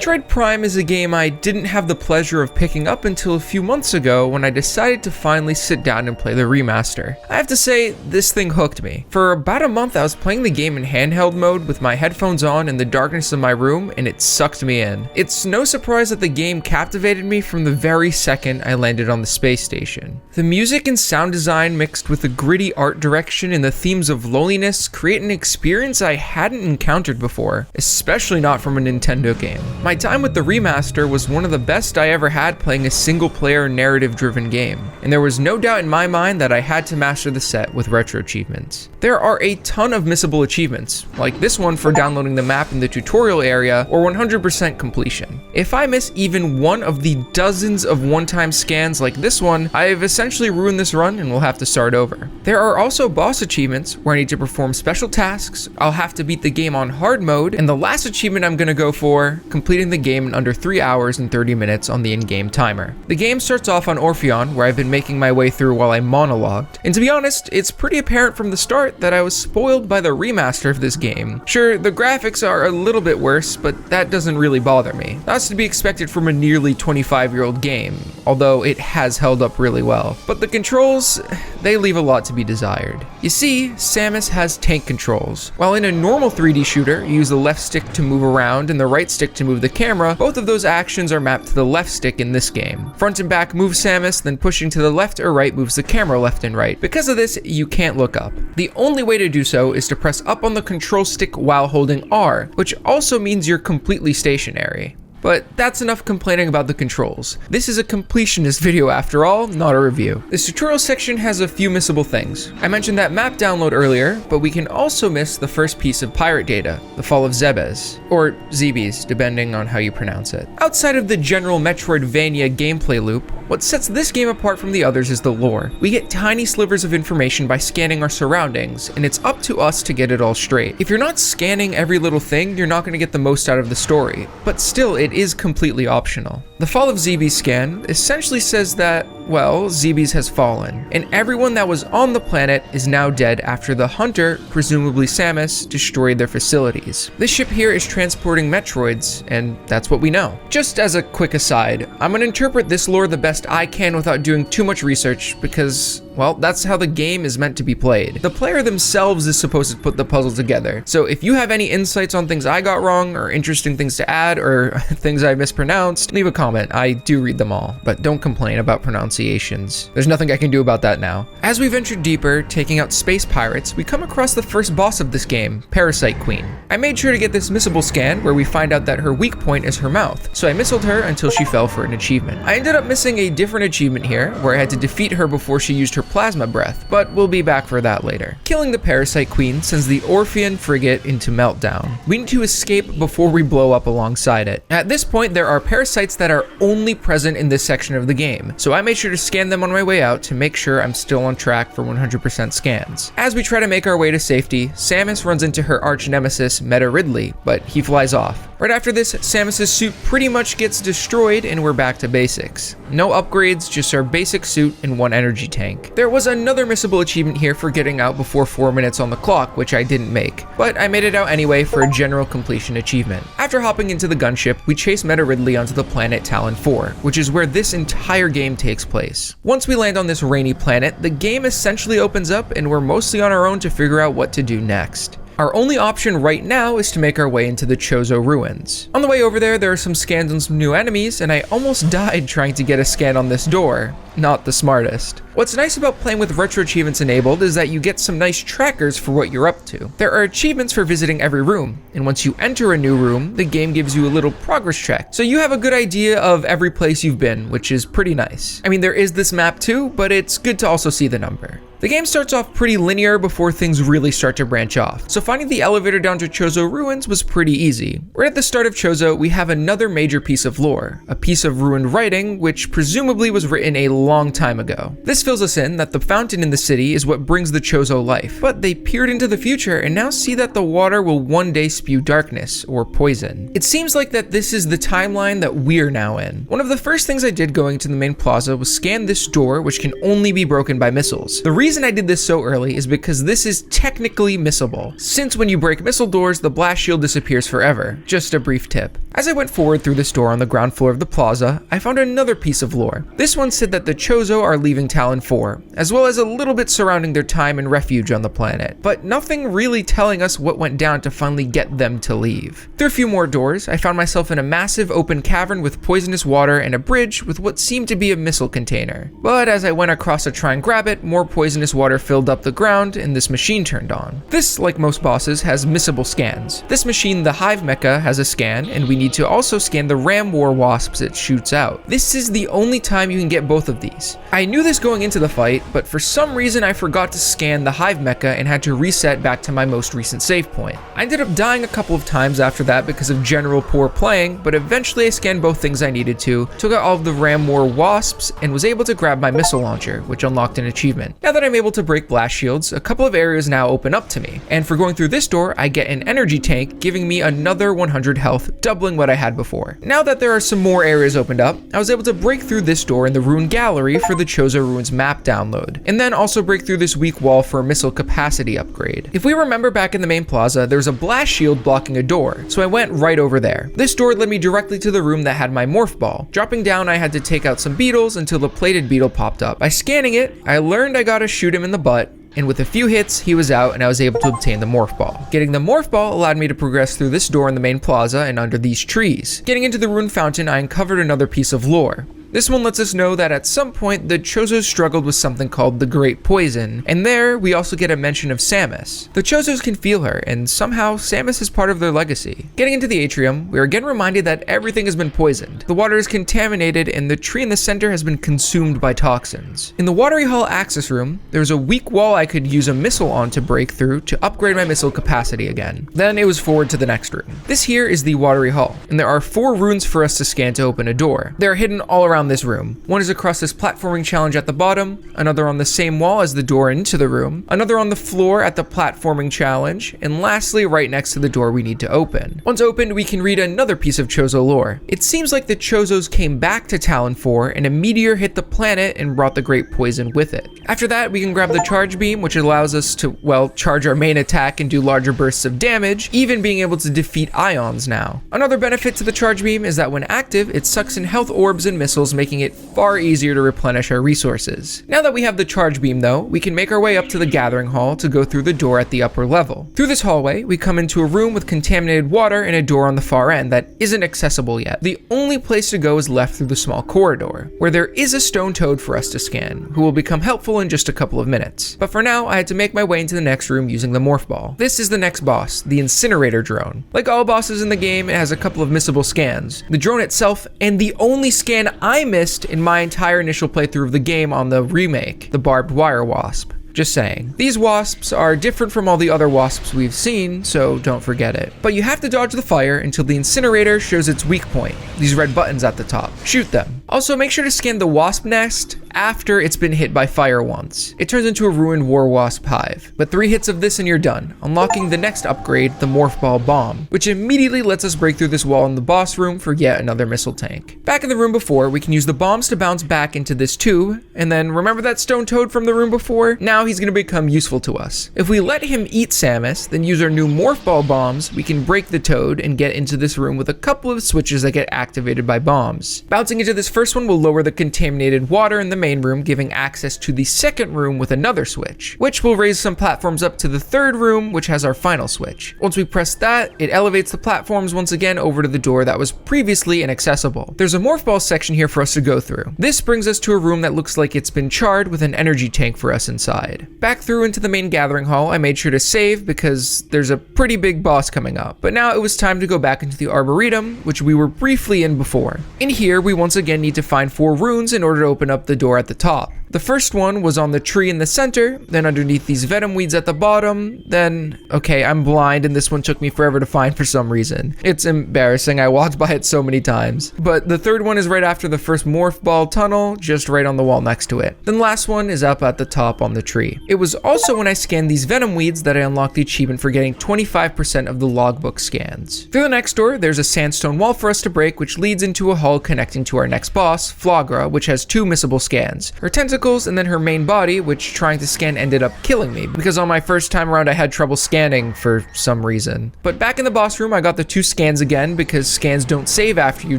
Metroid Prime is a game I didn't have the pleasure of picking up until a few months ago when I decided to finally sit down and play the remaster. I have to say, this thing hooked me. For about a month I was playing the game in handheld mode with my headphones on in the darkness of my room, and it sucked me in. It's no surprise that the game captivated me from the very second I landed on the space station. The music and sound design mixed with the gritty art direction and the themes of loneliness create an experience I hadn't encountered before, especially not from a Nintendo game. My time with the remaster was one of the best I ever had playing a single-player narrative-driven game, and there was no doubt in my mind that I had to master the set with RetroAchievements. There are a ton of missable achievements, like this one for downloading the map in the tutorial area or 100% completion. If I miss even one of the dozens of one-time scans like this one, I have essentially ruined this run and will have to start over. There are also boss achievements where I need to perform special tasks, I'll have to beat the game on hard mode, and the last achievement I'm gonna go for, completing the game in under 3 hours and 30 minutes on the in-game timer. The game starts off on Orpheon, where I've been making my way through while I monologued, and to be honest, it's pretty apparent from the start that I was spoiled by the remaster of this game. Sure, the graphics are a little bit worse, but that doesn't really bother me. That's to be expected from a nearly 25-year-old game, although it has held up really well. But the controls, they leave a lot to be desired. You see, Samus has tank controls. While in a normal 3D shooter, you use the left stick to move around and the right stick to move the camera, both of those actions are mapped to the left stick in this game. Front and back moves Samus, then pushing to the left or right moves the camera left and right. Because of this, you can't look up. The only way to do so is to press up on the control stick while holding R, which also means you're completely stationary. But that's enough complaining about the controls. This is a completionist video after all, not a review. This tutorial section has a few missable things. I mentioned that map download earlier, but we can also miss the first piece of pirate data, the fall of Zebes, or Zebes, depending on how you pronounce it. Outside of the general Metroidvania gameplay loop, what sets this game apart from the others is the lore. We get tiny slivers of information by scanning our surroundings, and it's up to us to get it all straight. If you're not scanning every little thing, you're not going to get the most out of the story, but still it is completely optional. The Fall of Zebes scan essentially says that, well, Zebes has fallen, and everyone that was on the planet is now dead after the hunter, presumably Samus, destroyed their facilities. This ship here is transporting Metroids, and that's what we know. Just as a quick aside, I'm gonna interpret this lore the best I can without doing too much research because, well, that's how the game is meant to be played. The player themselves is supposed to put the puzzle together, so if you have any insights on things I got wrong, or interesting things to add, or things I mispronounced, leave a comment. I do read them all, but don't complain about pronunciations. There's nothing I can do about that now. As we venture deeper, taking out space pirates, we come across the first boss of this game, Parasite Queen. I made sure to get this missable scan where we find out that her weak point is her mouth, so I missiled her until she fell for an achievement. I ended up missing a different achievement here, where I had to defeat her before she used her plasma breath, but we'll be back for that later. Killing the Parasite Queen sends the Orpheon frigate into meltdown. We need to escape before we blow up alongside it. At this point, there are parasites that are only present in this section of the game, so I made sure to scan them on my way out to make sure I'm still on track for 100% scans. As we try to make our way to safety, Samus runs into her arch nemesis, Ridley, but he flies off. Right after this, Samus's suit pretty much gets destroyed and we're back to basics. No upgrades, just our basic suit and one energy tank. There was another missable achievement here for getting out before 4 minutes on the clock, which I didn't make, but I made it out anyway for a general completion achievement. After hopping into the gunship, we chase Ridley onto the planet Talon 4, which is where this entire game takes place. Once we land on this rainy planet, the game essentially opens up and we're mostly on our own to figure out what to do next. Our only option right now is to make our way into the Chozo Ruins. On the way over there are some scans on some new enemies, and I almost died trying to get a scan on this door. Not the smartest. What's nice about playing with RetroAchievements enabled is that you get some nice trackers for what you're up to. There are achievements for visiting every room, and once you enter a new room, the game gives you a little progress check, so you have a good idea of every place you've been, which is pretty nice. I mean, there is this map too, but it's good to also see the number. The game starts off pretty linear before things really start to branch off, so finding the elevator down to Chozo Ruins was pretty easy. Right at the start of Chozo, we have another major piece of lore, a piece of ruined writing, which presumably was written a long time ago. This fills us in that the fountain in the city is what brings the Chozo life, but they peered into the future and now see that the water will one day spew darkness, or poison. It seems like that this is the timeline that we're now in. One of the first things I did going to the main plaza was scan this door, which can only be broken by missiles. The reason reason I did this so early is because this is technically missable, since when you break missile doors, the blast shield disappears forever. Just a brief tip. As I went forward through this door on the ground floor of the plaza, I found another piece of lore. This one said that the Chozo are leaving Talon 4, as well as a little bit surrounding their time and refuge on the planet, but nothing really telling us what went down to finally get them to leave. Through a few more doors, I found myself in a massive open cavern with poisonous water and a bridge with what seemed to be a missile container. But as I went across to try and grab it, more poisonous water filled up the ground and this machine turned on. This, like most bosses, has missable scans. This machine, the Hive Mecha, has a scan, and we need to also scan the Ram War wasps it shoots out. This is the only time you can get both of these. I knew this going into the fight, but for some reason I forgot to scan the Hive Mecha and had to reset back to my most recent save point. I ended up dying a couple of times after that because of general poor playing, but eventually I scanned both things I needed to, took out all of the Ram War wasps, and was able to grab my missile launcher, which unlocked an achievement. Now that I'm able to break blast shields, a couple of areas now open up to me, and for going through this door, I get an energy tank, giving me another 100 health, doubling what I had before. Now that there are some more areas opened up, I was able to break through this door in the Rune Gallery for the Chozo Ruins map download, and then also break through this weak wall for a missile capacity upgrade. If we remember back in the main plaza, there was a blast shield blocking a door, so I went right over there. This door led me directly to the room that had my morph ball. Dropping down, I had to take out some beetles until the plated beetle popped up. By scanning it, I learned I gotta shoot him in the butt, and with a few hits, he was out and I was able to obtain the morph ball. Getting the morph ball allowed me to progress through this door in the main plaza and under these trees. Getting into the rune fountain, I uncovered another piece of lore. This one lets us know that at some point, the Chozos struggled with something called the Great Poison, and there, we also get a mention of Samus. The Chozos can feel her, and somehow, Samus is part of their legacy. Getting into the atrium, we are again reminded that everything has been poisoned. The water is contaminated, and the tree in the center has been consumed by toxins. In the Watery Hall access room, there's a weak wall I could use a missile on to break through to upgrade my missile capacity again. Then it was forward to the next room. This here is the Watery Hall, and there are 4 runes for us to scan to open a door. They are hidden all around this room. One is across this platforming challenge at the bottom, another on the same wall as the door into the room, another on the floor at the platforming challenge, and lastly right next to the door we need to open. Once opened, we can read another piece of Chozo lore. It seems like the Chozos came back to Talon 4 and a meteor hit the planet and brought the Great Poison with it. After that, we can grab the charge beam, which allows us to, well, charge our main attack and do larger bursts of damage, even being able to defeat ions now. Another benefit to the charge beam is that when active, it sucks in health orbs and missiles, making it far easier to replenish our resources. Now that we have the charge beam though, we can make our way up to the gathering hall to go through the door at the upper level. Through this hallway, we come into a room with contaminated water and a door on the far end that isn't accessible yet. The only place to go is left through the small corridor, where there is a stone toad for us to scan, who will become helpful in just a couple of minutes. But for now, I had to make my way into the next room using the morph ball. This is the next boss, the incinerator drone. Like all bosses in the game, it has a couple of missable scans. The drone itself, and the only scan I missed in my entire initial playthrough of the game on the remake, the barbed wire wasp. Just saying. These wasps are different from all the other wasps we've seen, so don't forget it. But you have to dodge the fire until the incinerator shows its weak point, these red buttons at the top. Shoot them. Also, make sure to scan the wasp nest after it's been hit by fire once. It turns into a ruined war wasp hive. But 3 hits of this and you're done, unlocking the next upgrade, the morph ball bomb, which immediately lets us break through this wall in the boss room for yet another missile tank. Back in the room before, we can use the bombs to bounce back into this tube, and then remember that stone toad from the room before? Now he's gonna become useful to us. If we let him eat Samus, then use our new morph ball bombs, we can break the toad and get into this room with a couple of switches that get activated by bombs. Bouncing into this first one will lower the contaminated water in the main room, giving access to the second room with another switch, which will raise some platforms up to the third room, which has our final switch. Once we press that, it elevates the platforms once again over to the door that was previously inaccessible. There's a morph ball section here for us to go through. This brings us to a room that looks like it's been charred with an energy tank for us inside. Back through into the main gathering hall, I made sure to save because there's a pretty big boss coming up. But now it was time to go back into the Arboretum, which we were briefly in before. In here, we once again need to find 4 runes in order to open up the door at the top. The first one was on the tree in the center, then underneath these venom weeds at the bottom, then, okay, I'm blind and this one took me forever to find for some reason. It's embarrassing, I walked by it so many times. But the third one is right after the first morph ball tunnel, just right on the wall next to it. Then the last one is up at the top on the tree. It was also when I scanned these venom weeds that I unlocked the achievement for getting 25% of the logbook scans. Through the next door, there's a sandstone wall for us to break, which leads into a hall connecting to our next boss, Flagra, which has 2 missable scans. Her tentacles tentacles, and then her main body, which trying to scan ended up killing me, because on my first time around I had trouble scanning for some reason. But back in the boss room, I got the 2 scans again, because scans don't save after you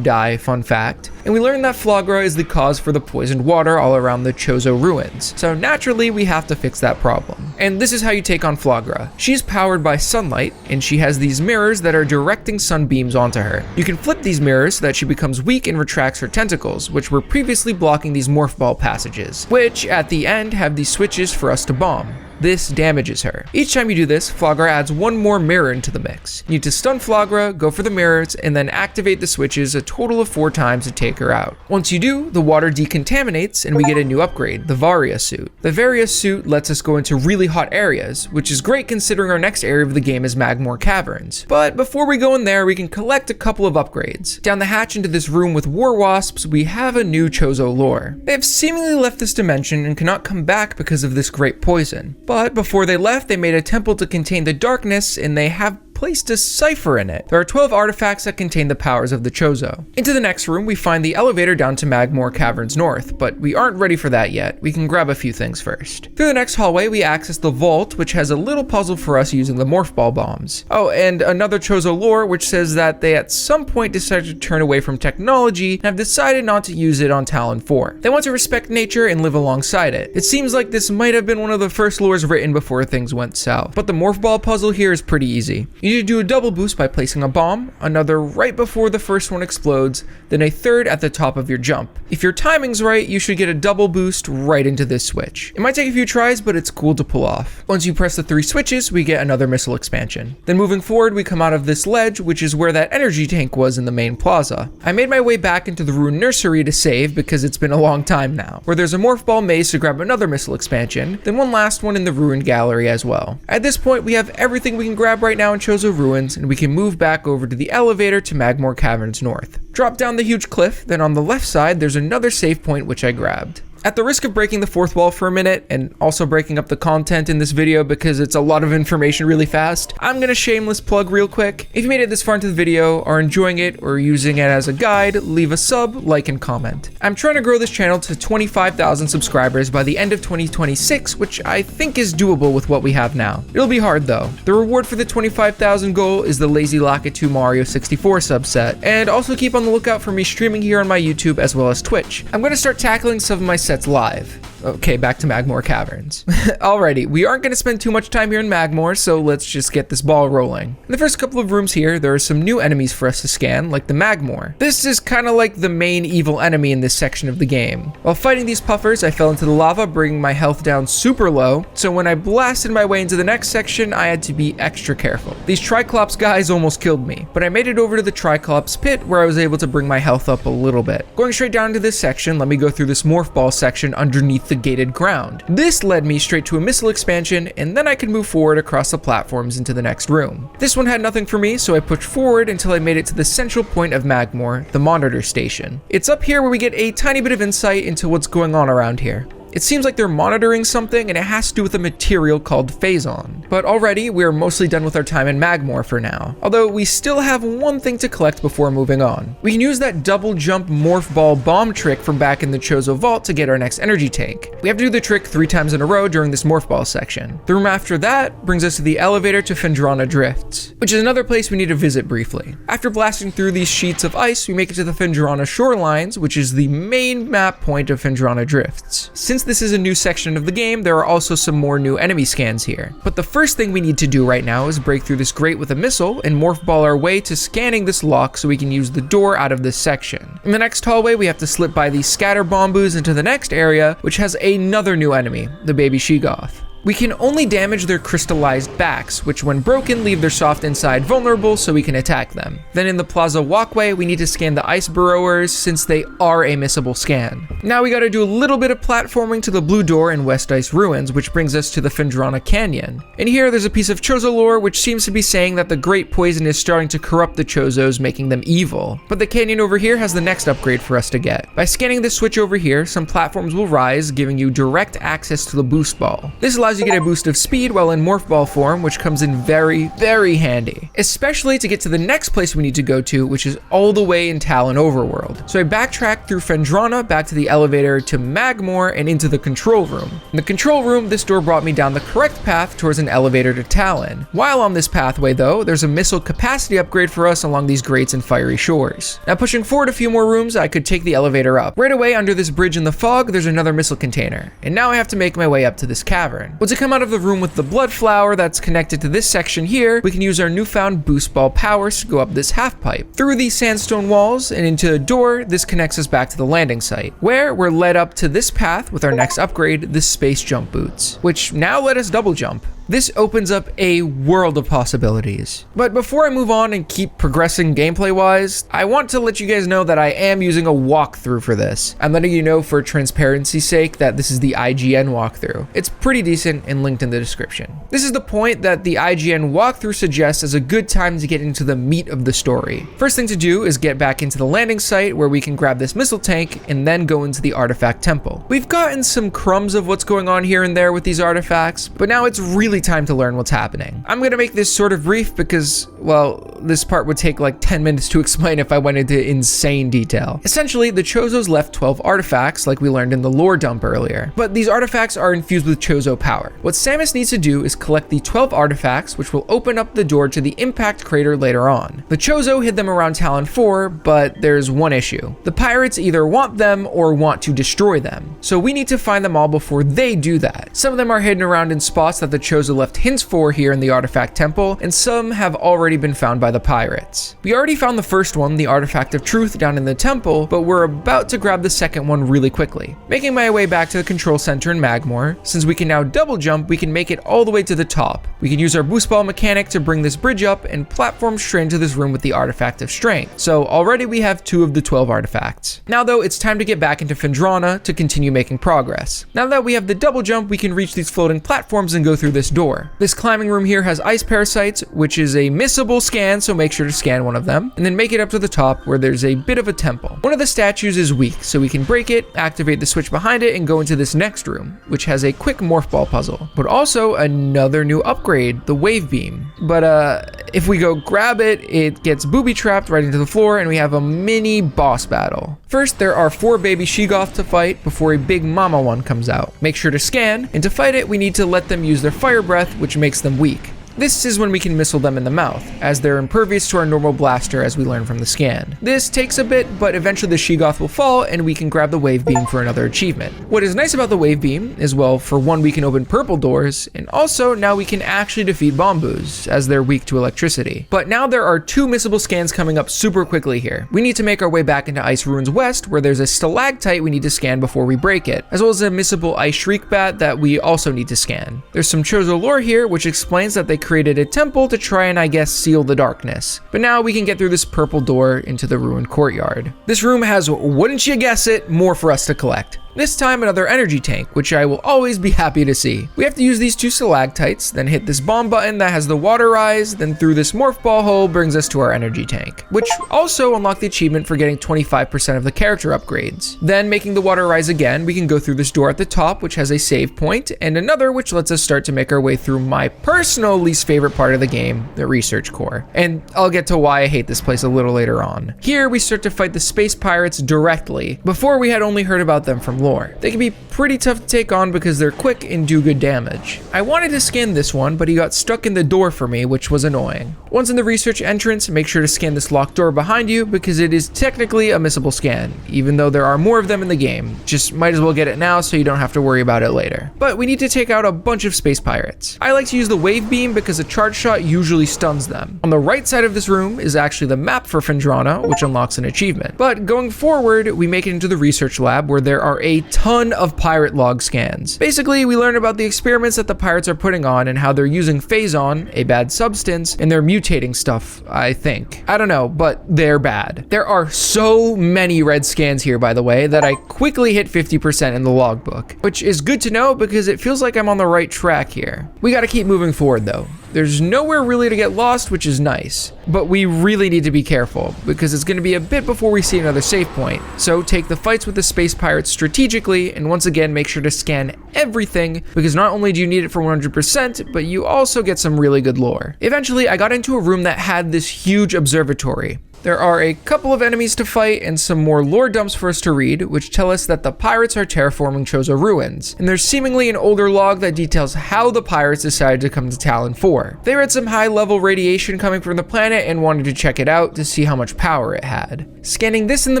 die, fun fact. And we learned that Flagra is the cause for the poisoned water all around the Chozo Ruins. So naturally, we have to fix that problem. And this is how you take on Flagra. She's powered by sunlight, and she has these mirrors that are directing sunbeams onto her. You can flip these mirrors so that she becomes weak and retracts her tentacles, which were previously blocking these morph ball passages, which at the end have these switches for us to bomb. This damages her. Each time you do this, Flagra adds 1 more mirror into the mix. You need to stun Flagra, go for the mirrors, and then activate the switches a total of 4 times to take her out. Once you do, the water decontaminates and we get a new upgrade, the Varia suit. The Varia suit lets us go into really hot areas, which is great considering our next area of the game is Magmoor Caverns. But before we go in there, we can collect a couple of upgrades. Down the hatch into this room with war wasps, we have a new Chozo lore. They have seemingly left this dimension and cannot come back because of this great poison. But before they left, they made a temple to contain the darkness, and they have placed a cipher in it. There are 12 artifacts that contain the powers of the Chozo. Into the next room, we find the elevator down to Magmoor Caverns North, but we aren't ready for that yet. We can grab a few things first. Through the next hallway, we access the vault, which has a little puzzle for us using the morph ball bombs. Oh, and another Chozo lore, which says that they at some point decided to turn away from technology and have decided not to use it on Talon 4. They want to respect nature and live alongside it. It seems like this might have been one of the first lores written before things went south. But the morph ball puzzle here is pretty easy. You need to do a double boost by placing a bomb, another right before the first one explodes, then a third at the top of your jump. If your timing's right, you should get a double boost right into this switch. It might take a few tries, but it's cool to pull off. Once you press the 3 switches, we get another missile expansion. Then moving forward, we come out of this ledge, which is where that energy tank was in the main plaza. I made my way back into the ruined nursery to save because it's been a long time now, where there's a morph ball maze to grab another missile expansion, then one last one in the ruined gallery as well. At this point, we have everything we can grab right now in Chozo Ruins, and we can move back over to the elevator to Magmoor Caverns North. Drop down the huge cliff, then on the left side there's another save point which I grabbed. At the risk of breaking the 4th wall for a minute, and also breaking up the content in this video because it's a lot of information really fast, I'm gonna shameless plug real quick. If you made it this far into the video, are enjoying it, or using it as a guide, leave a sub, like, and comment. I'm trying to grow this channel to 25,000 subscribers by the end of 2026, which I think is doable with what we have now. It'll be hard though. The reward for the 25,000 goal is the Lazy Laka 2 Mario 64 subset, and also keep on the lookout for me streaming here on my YouTube as well as Twitch. I'm gonna start tackling some of my sets live. Okay, back to Magmoor Caverns. Alrighty, we aren't going to spend too much time here in Magmoor, so let's just get this ball rolling. In the first couple of rooms here, there are some new enemies for us to scan, like the Magmoor. This is kind of like the main evil enemy in this section of the game. While fighting these puffers, I fell into the lava, bringing my health down super low, so when I blasted my way into the next section, I had to be extra careful. These Triclops guys almost killed me, but I made it over to the Triclops pit where I was able to bring my health up a little bit. Going straight down to this section, let me go through this morph ball section underneath the gated ground. This led me straight to a missile expansion, and then I could move forward across the platforms into the next room. This one had nothing for me, so I pushed forward until I made it to the central point of Magmoor, the monitor station. It's up here where we get a tiny bit of insight into what's going on around here. It seems like they're monitoring something, and it has to do with a material called Phazon. But already, we're mostly done with our time in Magmoor for now, although we still have one thing to collect before moving on. We can use that double jump morph ball bomb trick from back in the Chozo vault to get our next energy tank. We have to do the trick 3 times in a row during this morph ball section. The room after that brings us to the elevator to Phendrana Drifts, which is another place we need to visit briefly. After blasting through these sheets of ice, we make it to the Phendrana shorelines, which is the main map point of Phendrana Drifts. Since this is a new section of the game, there are also some more new enemy scans here. But the first thing we need to do right now is break through this grate with a missile and morph ball our way to scanning this lock so we can use the door out of this section. In the next hallway, we have to slip by these scatter bombus into the next area, which has another new enemy, the baby Sheegoth. We can only damage their crystallized backs, which when broken leave their soft inside vulnerable so we can attack them. Then in the plaza walkway, we need to scan the ice burrowers since they are a missable scan. Now we gotta do a little bit of platforming to the blue door in West Ice Ruins, which brings us to the Phendrana Canyon. And here there's a piece of Chozo lore which seems to be saying that the great poison is starting to corrupt the Chozos, making them evil. But the canyon over here has the next upgrade for us to get. By scanning this switch over here, some platforms will rise, giving you direct access to the boost ball. This allows allows you to get a boost of speed while in morph ball form, which comes in very, very handy, especially to get to the next place we need to go to, which is all the way in Talon Overworld. So I backtracked through Phendrana back to the elevator to Magmoor and into the control room. In the control room, this door brought me down the correct path towards an elevator to Talon. While on this pathway though, there's a missile capacity upgrade for us along these grates and fiery shores. Now pushing forward a few more rooms, I could take the elevator up. Right away under this bridge in the fog, there's another missile container, and now I have to make my way up to this cavern. Once I come out of the room with the blood flower that's connected to this section here, we can use our newfound boost ball powers to go up this half pipe. Through these sandstone walls and into a door, this connects us back to the landing site, where we're led up to this path with our next upgrade, the space jump boots, which now let us double jump. This opens up a world of possibilities. But before I move on and keep progressing gameplay-wise, I want to let you guys know that I am using a walkthrough for this. I'm letting you know for transparency's sake that this is the IGN walkthrough. It's pretty decent and linked in the description. This is the point that the IGN walkthrough suggests as a good time to get into the meat of the story. First thing to do is get back into the landing site where we can grab this missile tank and then go into the artifact temple. We've gotten some crumbs of what's going on here and there with these artifacts, but now it's really time to learn what's happening. I'm gonna make this sort of brief because, well, this part would take like 10 minutes to explain if I went into insane detail. Essentially, the Chozos left 12 artifacts like we learned in the lore dump earlier, but these artifacts are infused with Chozo power. What Samus needs to do is collect the 12 artifacts, which will open up the door to the impact crater later on. The Chozo hid them around Talon 4, but there's one issue. The pirates either want them or want to destroy them, so we need to find them all before they do that. Some of them are hidden around in spots that the Chozo left hints for here in the artifact temple, and some have already been found by the pirates. We already found the first one, the artifact of truth, down in the temple, but we're about to grab the second one really quickly. Making my way back to the control center in Magmoor, since we can now double jump, we can make it all the way to the top. We can use our boost ball mechanic to bring this bridge up and platform straight into this room with the artifact of strength. So already we have 2 of the 12 artifacts. Now though, it's time to get back into Phendrana to continue making progress. Now that we have the double jump, we can reach these floating platforms and go through this door. This climbing room here has ice parasites, which is a missable scan, so make sure to scan one of them, and then make it up to the top where there's a bit of a temple. One of the statues is weak, so we can break it, activate the switch behind it, and go into this next room, which has a quick morph ball puzzle, but also another new upgrade, the wave beam. But if we go grab it, it gets booby trapped right into the floor, and we have a mini boss battle. First, there are 4 baby Sheegoth to fight before a big mama one comes out. Make sure to scan, and to fight it, we need to let them use their fire breath, which makes them weak. This is when we can missile them in the mouth, as they're impervious to our normal blaster as we learn from the scan. This takes a bit, but eventually the Sheegoth will fall and we can grab the wave beam for another achievement. What is nice about the wave beam is, well, for one, we can open purple doors, and also now we can actually defeat Bombus, as they're weak to electricity. But now there are 2 missable scans coming up super quickly here. We need to make our way back into Ice Ruins West, where there's a stalactite we need to scan before we break it, as well as a missable Ice Shriek Bat that we also need to scan. There's some Chozo lore here, which explains that they created a temple to try and, I guess, seal the darkness. But now we can get through this purple door into the ruined courtyard. This room has, wouldn't you guess it, more for us to collect. This time another energy tank, which I will always be happy to see. We have to use these 2 stalactites, then hit this bomb button that has the water rise, then through this morph ball hole brings us to our energy tank, which also unlocked the achievement for getting 25% of the character upgrades. Then making the water rise again, we can go through this door at the top, which has a save point, and another which lets us start to make our way through my personal least favorite part of the game, the research core. And I'll get to why I hate this place a little later on. Here we start to fight the space pirates directly. Before we had only heard about them from lore. They can be pretty tough to take on because they're quick and do good damage. I wanted to scan this one, but he got stuck in the door for me, which was annoying. Once in the research entrance, make sure to scan this locked door behind you because it is technically a missable scan, even though there are more of them in the game. Just might as well get it now so you don't have to worry about it later. But we need to take out a bunch of space pirates. I like to use the wave beam because a charge shot usually stuns them. On the right side of this room is actually the map for Phendrana, which unlocks an achievement. But going forward, we make it into the research lab where there are a ton of pirate log scans. Basically, we learn about the experiments that the pirates are putting on and how they're using Phazon, a bad substance, and they're mutating stuff, I think. I don't know, but they're bad. There are so many red scans here, by the way, that I quickly hit 50% in the logbook, which is good to know because it feels like I'm on the right track here. We gotta keep moving forward though. There's nowhere really to get lost, which is nice. But we really need to be careful, because it's going to be a bit before we see another save point. So take the fights with the space pirates strategically, and once again make sure to scan everything, because not only do you need it for 100%, but you also get some really good lore. Eventually, I got into a room that had this huge observatory. There are a couple of enemies to fight and some more lore dumps for us to read, which tell us that the pirates are terraforming Chozo Ruins. And there's seemingly an older log that details how the pirates decided to come to Talon 4. They read some high-level radiation coming from the planet and wanted to check it out to see how much power it had. Scanning this in the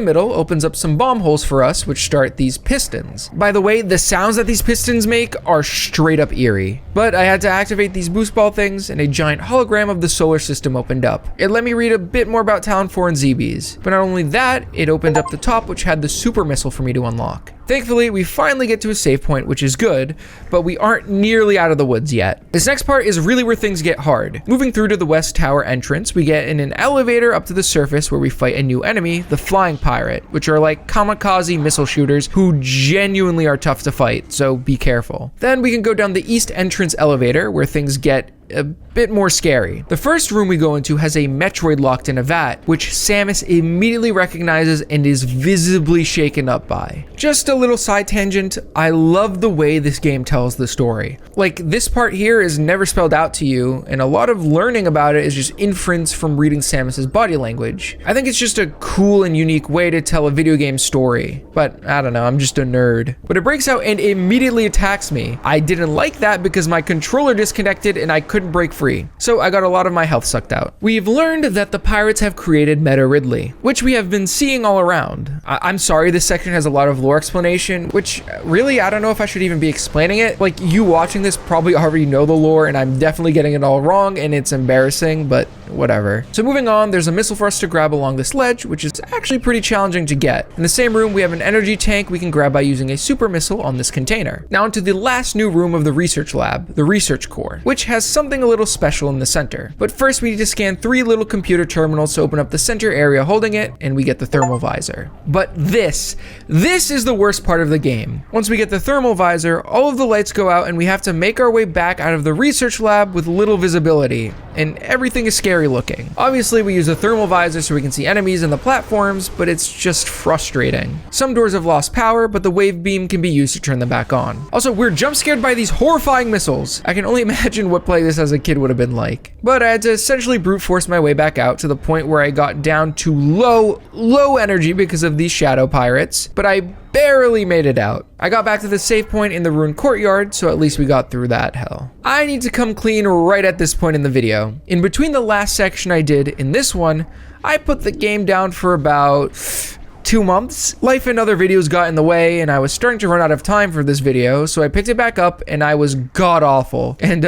middle opens up some bomb holes for us, which start these pistons. By the way, the sounds that these pistons make are straight up eerie. But I had to activate these boost ball things, and a giant hologram of the solar system opened up. It let me read a bit more about Talon 4 and ZBs. But not only that, it opened up the top, which had the super missile for me to unlock. Thankfully, we finally get to a save point, which is good, but we aren't nearly out of the woods yet. This next part is really where things get hard. Moving through to the west tower entrance, we get in an elevator up to the surface where we fight a new enemy, the flying pirate, which are like kamikaze missile shooters who genuinely are tough to fight, so be careful. Then we can go down the east entrance elevator where things get a bit more scary. The first room we go into has a Metroid locked in a vat, which Samus immediately recognizes and is visibly shaken up by. Just a little side tangent, I love the way this game tells the story. Like, this part here is never spelled out to you, and a lot of learning about it is just inference from reading Samus's body language. I think it's just a cool and unique way to tell a video game story, but I don't know, I'm just a nerd. But it breaks out and immediately attacks me. I didn't like that because my controller disconnected and I couldn't break free, so I got a lot of my health sucked out. We've learned that the pirates have created Meta Ridley, which we have been seeing all around. I'm sorry this section has a lot of lore explanation, which really, I don't know if I should even be explaining it. Like, you watching this probably already know the lore, and I'm definitely getting it all wrong, and it's embarrassing, but whatever. So moving on, there's a missile for us to grab along this ledge, which is actually pretty challenging to get. In the same room, we have an energy tank we can grab by using a super missile on this container. Now into the last new room of the research lab, the research core, which has something a little special in the center. But first we need to scan 3 little computer terminals to open up the center area holding it, and we get the thermal visor. But this is the worst part of the game. Once we get the thermal visor, all of the lights go out and we have to make our way back out of the research lab with little visibility, and everything is scary looking. Obviously we use a thermal visor so we can see enemies and the platforms, but it's just frustrating. Some doors have lost power, but the wave beam can be used to turn them back on. Also, we're jump scared by these horrifying missiles. I can only imagine what playing this as a kid would have been like. But I had to essentially brute force my way back out to the point where I got down to low energy because of these shadow pirates, but I barely made it out. I got back to the save point in the ruined courtyard, so at least we got through that hell. I need to come clean right at this point in the video. In between the last section I did in this one, I put the game down for about 2 months. Life and other videos got in the way, and I was starting to run out of time for this video, so I picked it back up, and I was god-awful. And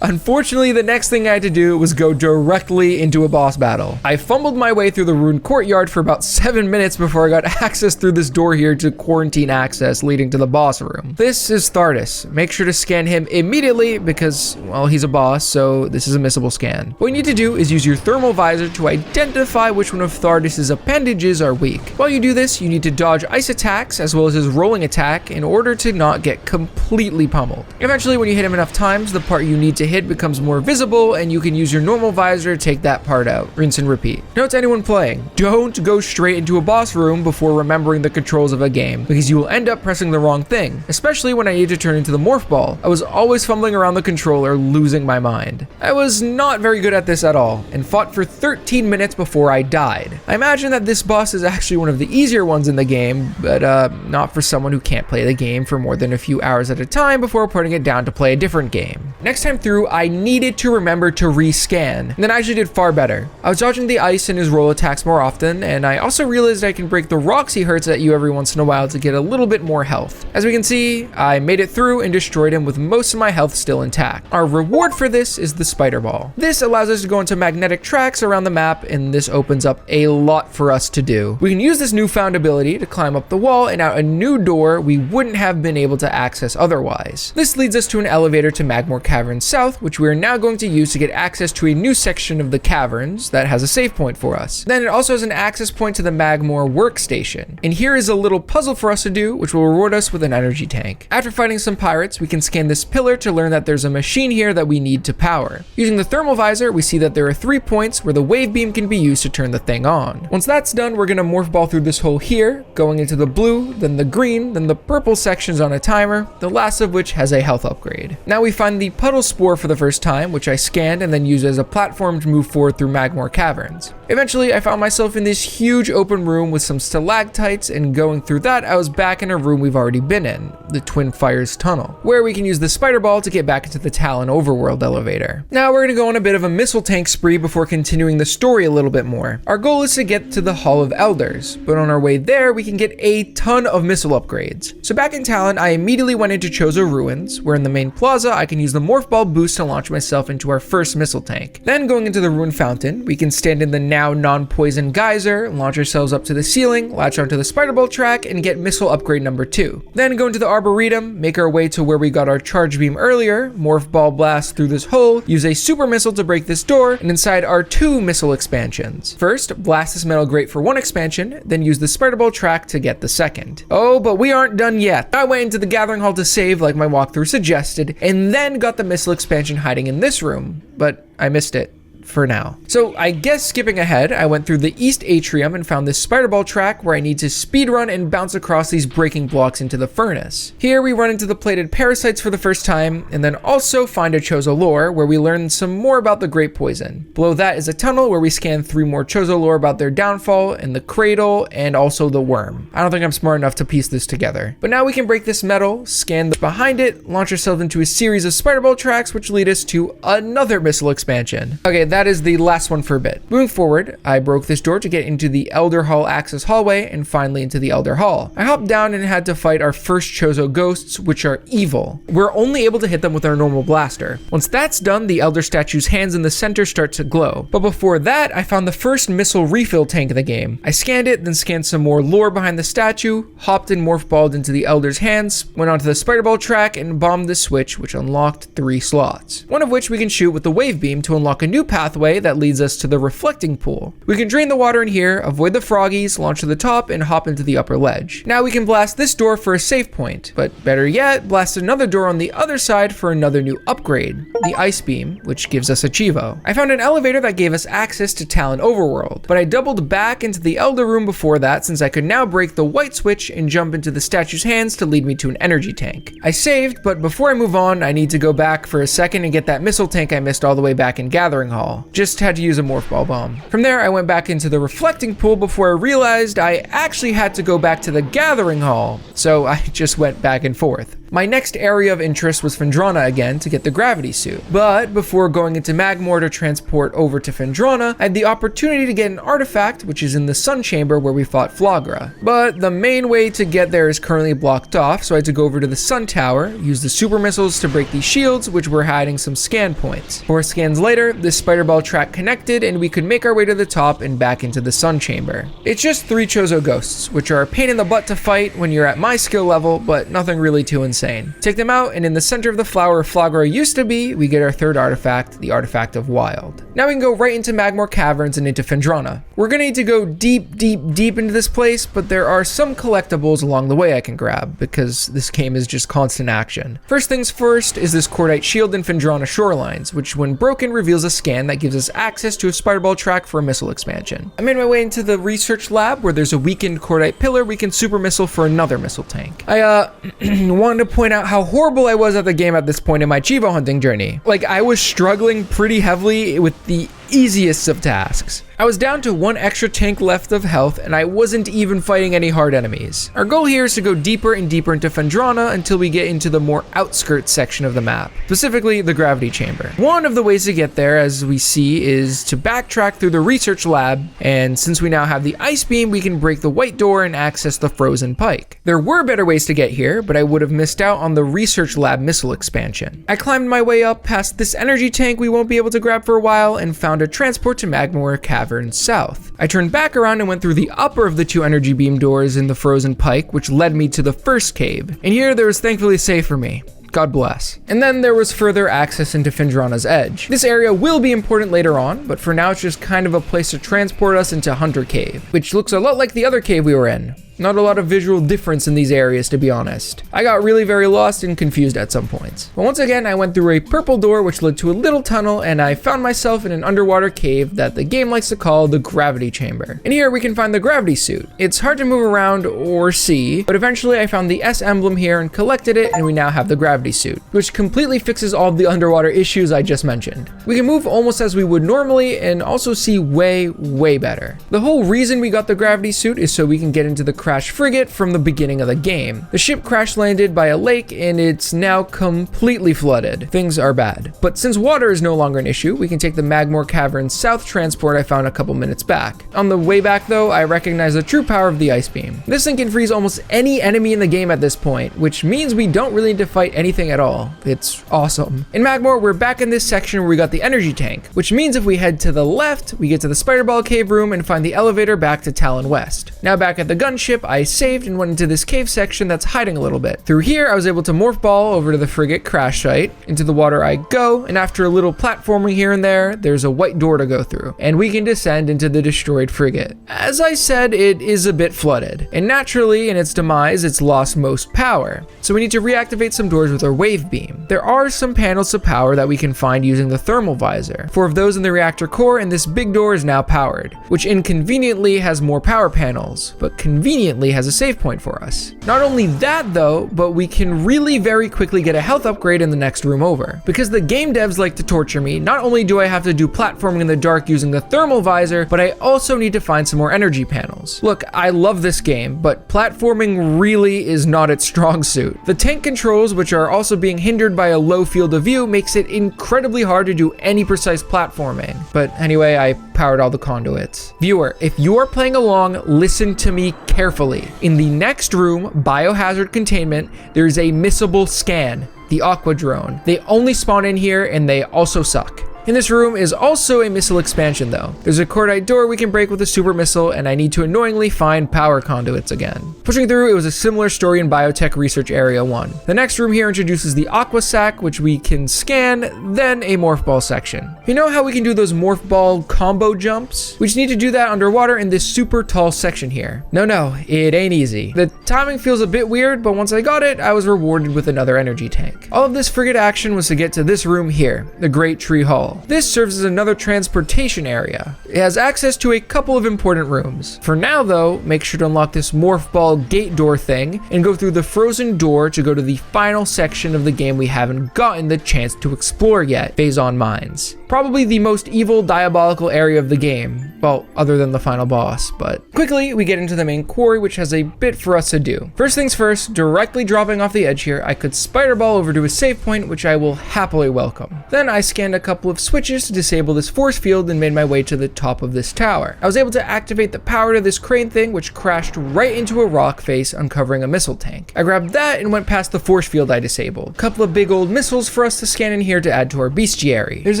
unfortunately, the next thing I had to do was go directly into a boss battle. I fumbled my way through the ruined courtyard for about 7 minutes before I got access through this door here to quarantine access leading to the boss room. This is Thardus. Make sure to scan him immediately because, well, he's a boss, so this is a missable scan. What you need to do is use your thermal visor to identify which one of Thardus's appendages are weak. While you do this, you need to dodge ice attacks as well as his rolling attack in order to not get completely pummeled. Eventually, when you hit him enough times, the part you need to hit becomes more visible and you can use your normal visor to take that part out. Rinse and repeat. Note to anyone playing, don't go straight into a boss room before remembering the controls of a game because you will end up pressing the wrong thing, especially when I need to turn into the morph ball. I was always fumbling around the controller, losing my mind. I was not very good at this at all and fought for 13 minutes before I died. I imagine that this boss is actually one of the easier ones in the game, but not for someone who can't play the game for more than a few hours at a time before putting it down to play a different game. Next time through, I needed to remember to rescan, and then I actually did far better. I was dodging the ice and his roll attacks more often, and I also realized I can break the rocks he hurts at you every once in a while to get a little bit more health. As we can see, I made it through and destroyed him with most of my health still intact. Our reward for this is the spider ball. This allows us to go into magnetic tracks around the map, and this opens up a lot for us to do. We can use use this newfound ability to climb up the wall and out a new door we wouldn't have been able to access otherwise. This leads us to an elevator to Magmoor Caverns South, which we are now going to use to get access to a new section of the caverns that has a save point for us. Then it also has an access point to the Magmoor workstation. And here is a little puzzle for us to do, which will reward us with an energy tank. After fighting some pirates, we can scan this pillar to learn that there's a machine here that we need to power. Using the thermal visor, we see that there are 3 points where the wave beam can be used to turn the thing on. Once that's done, we're gonna morph ball through this hole here, going into the blue, then the green, then the purple sections on a timer, the last of which has a health upgrade. Now we find the puddle spore for the first time, which I scanned and then used as a platform to move forward through Magmoor Caverns. Eventually, I found myself in this huge open room with some stalactites, and going through that, I was back in a room we've already been in, the Twin Fires Tunnel, where we can use the spider ball to get back into the Talon Overworld elevator. Now we're gonna go on a bit of a missile tank spree before continuing the story a little bit more. Our goal is to get to the Hall of Elders, but on our way there, we can get a ton of missile upgrades. So back in Talon, I immediately went into Chozo Ruins, where in the main plaza, I can use the morph ball boost to launch myself into our first missile tank. Then going into the Ruin Fountain, we can stand in the now non-poison geyser, launch ourselves up to the ceiling, latch onto the spider ball track, and get missile upgrade number 2. Then go into the Arboretum, make our way to where we got our charge beam earlier, morph ball blast through this hole, use a super missile to break this door, and inside are 2 missile expansions. First, blast this metal grate for 1 expansion, then use the spider ball track to get the second. Oh, but we aren't done yet. I went into the Gathering Hall to save like my walkthrough suggested, and then got the missile expansion hiding in this room, but I missed it. For now. So I guess skipping ahead, I went through the East Atrium and found this spider ball track where I need to speedrun and bounce across these breaking blocks into the furnace. Here we run into the plated parasites for the first time, and then also find a Chozo lore where we learn some more about the Great Poison. Below that is a tunnel where we scan 3 more Chozo lore about their downfall and the cradle and also the worm. I don't think I'm smart enough to piece this together. But now we can break this metal, scan the behind it, launch ourselves into a series of spider ball tracks which lead us to another missile expansion. Okay, that is the last one for a bit. Moving forward, I broke this door to get into the Elder Hall access hallway and finally into the Elder Hall. I hopped down and had to fight our first Chozo ghosts, which are evil. We're only able to hit them with our normal blaster. Once that's done, the Elder statue's hands in the center start to glow. But before that, I found the first missile refill tank in the game. I scanned it, then scanned some more lore behind the statue, hopped and morph balled into the Elder's hands, went onto the spider ball track and bombed the switch, which unlocked 3 slots. One of which we can shoot with the wave beam to unlock a new pathway that leads us to the reflecting pool. We can drain the water in here, avoid the froggies, launch to the top, and hop into the upper ledge. Now we can blast this door for a save point, but better yet, blast another door on the other side for another new upgrade, the ice beam, which gives us a Chivo. I found an elevator that gave us access to Talon Overworld, but I doubled back into the Elder Room before that since I could now break the white switch and jump into the statue's hands to lead me to an energy tank. I saved, but before I move on, I need to go back for a second and get that missile tank I missed all the way back in Gathering Hall. Just had to use a morph ball bomb. From there, I went back into the reflecting pool before I realized I actually had to go back to the Gathering Hall, so I just went back and forth. My next area of interest was Phendrana again to get the gravity suit. But before going into Magmoor to transport over to Phendrana, I had the opportunity to get an artifact, which is in the sun chamber where we fought Flagra. But the main way to get there is currently blocked off, so I had to go over to the sun tower, use the super missiles to break these shields, which were hiding some scan points. 4 scans later, this spider ball track connected and we could make our way to the top and back into the sun chamber. It's just 3 Chozo ghosts, which are a pain in the butt to fight when you're at my skill level, but nothing really too insane. Take them out, and in the center of the flower where Flagra used to be, we get our 3rd artifact, the Artifact of Wild. Now we can go right into Magmoor Caverns and into Phendrana. We're gonna need to go deep into this place, but there are some collectibles along the way I can grab, because this game is just constant action. First things first is this cordite shield in Phendrana Shorelines, which when broken reveals a scan that gives us access to a spider ball track for a missile expansion. I made my way into the research lab where there's a weakened cordite pillar we can super missile for another missile tank. I wanted to point out how horrible I was at the game at this point in my Chivo hunting journey. Like, I was struggling pretty heavily with the easiest of tasks. I was down to 1 extra tank left of health and I wasn't even fighting any hard enemies. Our goal here is to go deeper and deeper into Phendrana until we get into the more outskirts section of the map, specifically the gravity chamber. One of the ways to get there, as we see, is to backtrack through the research lab, and since we now have the ice beam, we can break the white door and access the frozen pike. There were better ways to get here, but I would have missed out on the research lab missile expansion. I climbed my way up past this energy tank we won't be able to grab for a while and found found a transport to Magmoor Caverns south. I turned back around and went through the upper of the 2 energy beam doors in the frozen pike, which led me to the first cave. And here there was thankfully safe for me. God bless. And then there was further access into Phendrana's Edge. This area will be important later on, but for now it's just kind of a place to transport us into Hunter Cave, which looks a lot like the other cave we were in. Not a lot of visual difference in these areas, to be honest. I got really very lost and confused at some points. But once again, I went through a purple door which led to a little tunnel, and I found myself in an underwater cave that the game likes to call the gravity chamber. And here we can find the gravity suit. It's hard to move around or see, but eventually I found the S emblem here and collected it, and we now have the gravity suit, which completely fixes all of the underwater issues I just mentioned. We can move almost as we would normally and also see way, way better. The whole reason we got the gravity suit is so we can get into the crashed frigate from the beginning of the game. The ship crash landed by a lake and it's now completely flooded. Things are bad. But since water is no longer an issue, we can take the Magmoor Caverns south transport I found a couple minutes back. On the way back though, I recognize the true power of the ice beam. This thing can freeze almost any enemy in the game at this point, which means we don't really need to fight anything at all. It's awesome. In Magmoor, we're back in this section where we got the energy tank, which means if we head to the left, we get to the Spiderball cave room and find the elevator back to Talon West. Now back at the gunship, I saved and went into this cave section that's hiding a little bit. Through here, I was able to morph ball over to the frigate crash site. Into the water I go, and after a little platforming here and there, there's a white door to go through, and we can descend into the destroyed frigate. As I said, it is a bit flooded, and naturally, in its demise, it's lost most power. So we need to reactivate some doors with our wave beam. There are some panels of power that we can find using the thermal visor. 4 of those in the reactor core, and this big door is now powered, which inconveniently has more power panels, but conveniently has a save point for us. Not only that though, but we can really very quickly get a health upgrade in the next room over. Because the game devs like to torture me, not only do I have to do platforming in the dark using the thermal visor, but I also need to find some more energy panels. Look, I love this game, but platforming really is not its strong suit. The tank controls, which are also being hindered by a low field of view, makes it incredibly hard to do any precise platforming. But anyway, I powered all the conduits. Viewer, if you are playing along, listen to me carefully. In the next room, Biohazard Containment, there's a missable scan, the Aqua Drone. They only spawn in here and they also suck. In this room is also a missile expansion though. There's a cordite door we can break with a super missile, and I need to annoyingly find power conduits again. Pushing through, it was a similar story in Biotech Research Area 1. The next room here introduces the Aqua Sac, which we can scan, then a Morph Ball section. You know how we can do those Morph Ball combo jumps? We just need to do that underwater in this super tall section here. No, it ain't easy. The timing feels a bit weird, but once I got it, I was rewarded with another energy tank. All of this frigate action was to get to this room here, the Great Tree Hall. This serves as another transportation area. It has access to a couple of important rooms. For now though, make sure to unlock this Morph Ball gate door thing and go through the frozen door to go to the final section of the game we haven't gotten the chance to explore yet, Phazon Mines. Probably the most evil, diabolical area of the game. Well, other than the final boss, but quickly we get into the main quarry, which has a bit for us to do. First things first, directly dropping off the edge here, I could spider ball over to a save point, which I will happily welcome. Then I scanned a couple of switches to disable this force field and made my way to the top of this tower. I was able to activate the power to this crane thing, which crashed right into a rock face, uncovering a missile tank. I grabbed that and went past the force field I disabled. A couple of big old missiles for us to scan in here to add to our bestiary. There's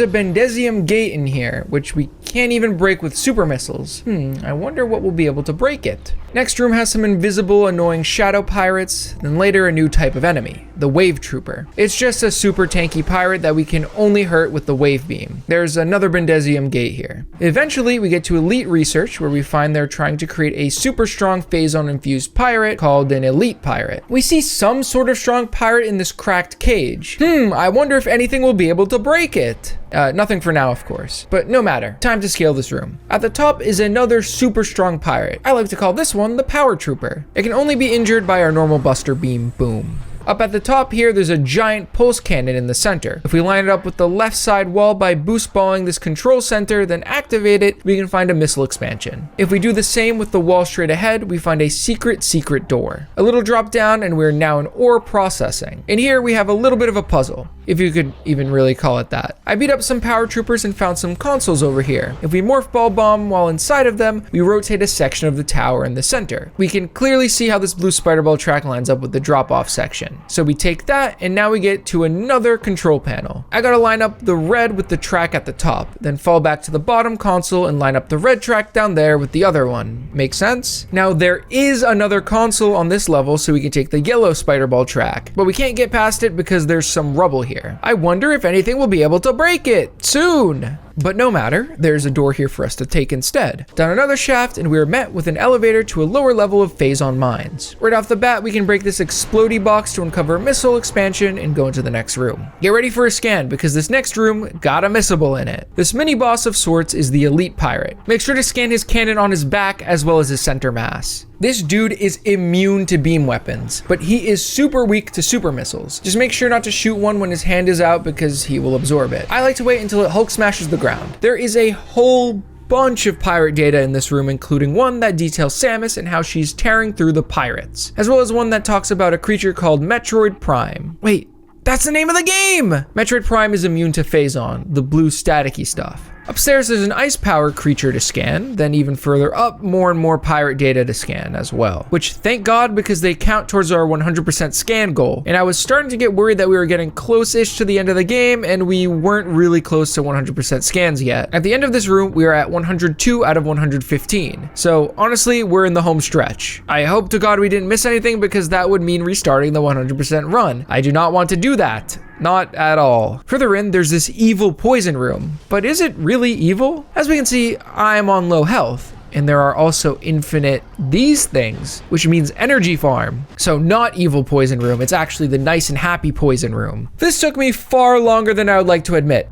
a Bendesium gate in here, which we can't even break with super missiles. I wonder what will be able to break it. Next room has some invisible, annoying shadow pirates, then later a new type of enemy, the Wave Trooper. It's just a super tanky pirate that we can only hurt with the wave beam. There's another Bendesium gate here. Eventually, we get to Elite Research, where we find they're trying to create a super strong Phazon infused pirate called an Elite Pirate. We see some sort of strong pirate in this cracked cage. I wonder if anything will be able to break it. Nothing for now, of course, but no matter. Time to scale this room. At the top is another super strong pirate. I like to call this one the Power Trooper. It can only be injured by our normal Buster Beam. Boom. Up at the top here, there's a giant pulse cannon in the center. If we line it up with the left side wall by boost balling this control center, then activate it, we can find a missile expansion. If we do the same with the wall straight ahead, we find a secret door. A little drop down and we're now in ore processing. And here we have a little bit of a puzzle, if you could even really call it that. I beat up some power troopers and found some consoles over here. If we morph ball bomb while inside of them, we rotate a section of the tower in the center. We can clearly see how this blue spider ball track lines up with the drop off section. expansion. So we take that, and now we get to another control panel. I gotta line up the red with the track at the top, then fall back to the bottom console and line up the red track down there with the other one. Make sense? Now there is another console on this level, so we can take the yellow spider ball track, but we can't get past it because there's some rubble here. I wonder if anything will be able to break it soon. But no matter, there's a door here for us to take instead. Down another shaft, and we are met with an elevator to a lower level of Phazon mines. Right off the bat, we can break this explodey box to uncover a missile expansion and go into the next room. Get ready for a scan, because this next room got a missable in it. This mini boss of sorts is the elite pirate. Make sure to scan his cannon on his back as well as his center mass. This dude is immune to beam weapons, but he is super weak to super missiles. Just make sure not to shoot one when his hand is out because he will absorb it. I like to wait until it Hulk smashes the ground. There is a whole bunch of pirate data in this room, including one that details Samus and how she's tearing through the pirates, as well as one that talks about a creature called Metroid Prime. Wait, that's the name of the game! Metroid Prime is immune to Phazon, the blue staticky stuff. Upstairs, there's an ice power creature to scan, then even further up, more and more pirate data to scan as well. Which, thank God, because they count towards our 100% scan goal. And I was starting to get worried that we were getting close-ish to the end of the game, and we weren't really close to 100% scans yet. At the end of this room, we are at 102 out of 115. So, honestly, we're in the home stretch. I hope to God we didn't miss anything, because that would mean restarting the 100% run. I do not want to do that. Not at all. Further in, there's this evil poison room. But is it really evil? As we can see, I'm on low health. And there are also infinite these things, which means energy farm. So not evil poison room, it's actually the nice and happy poison room. This took me far longer than I would like to admit.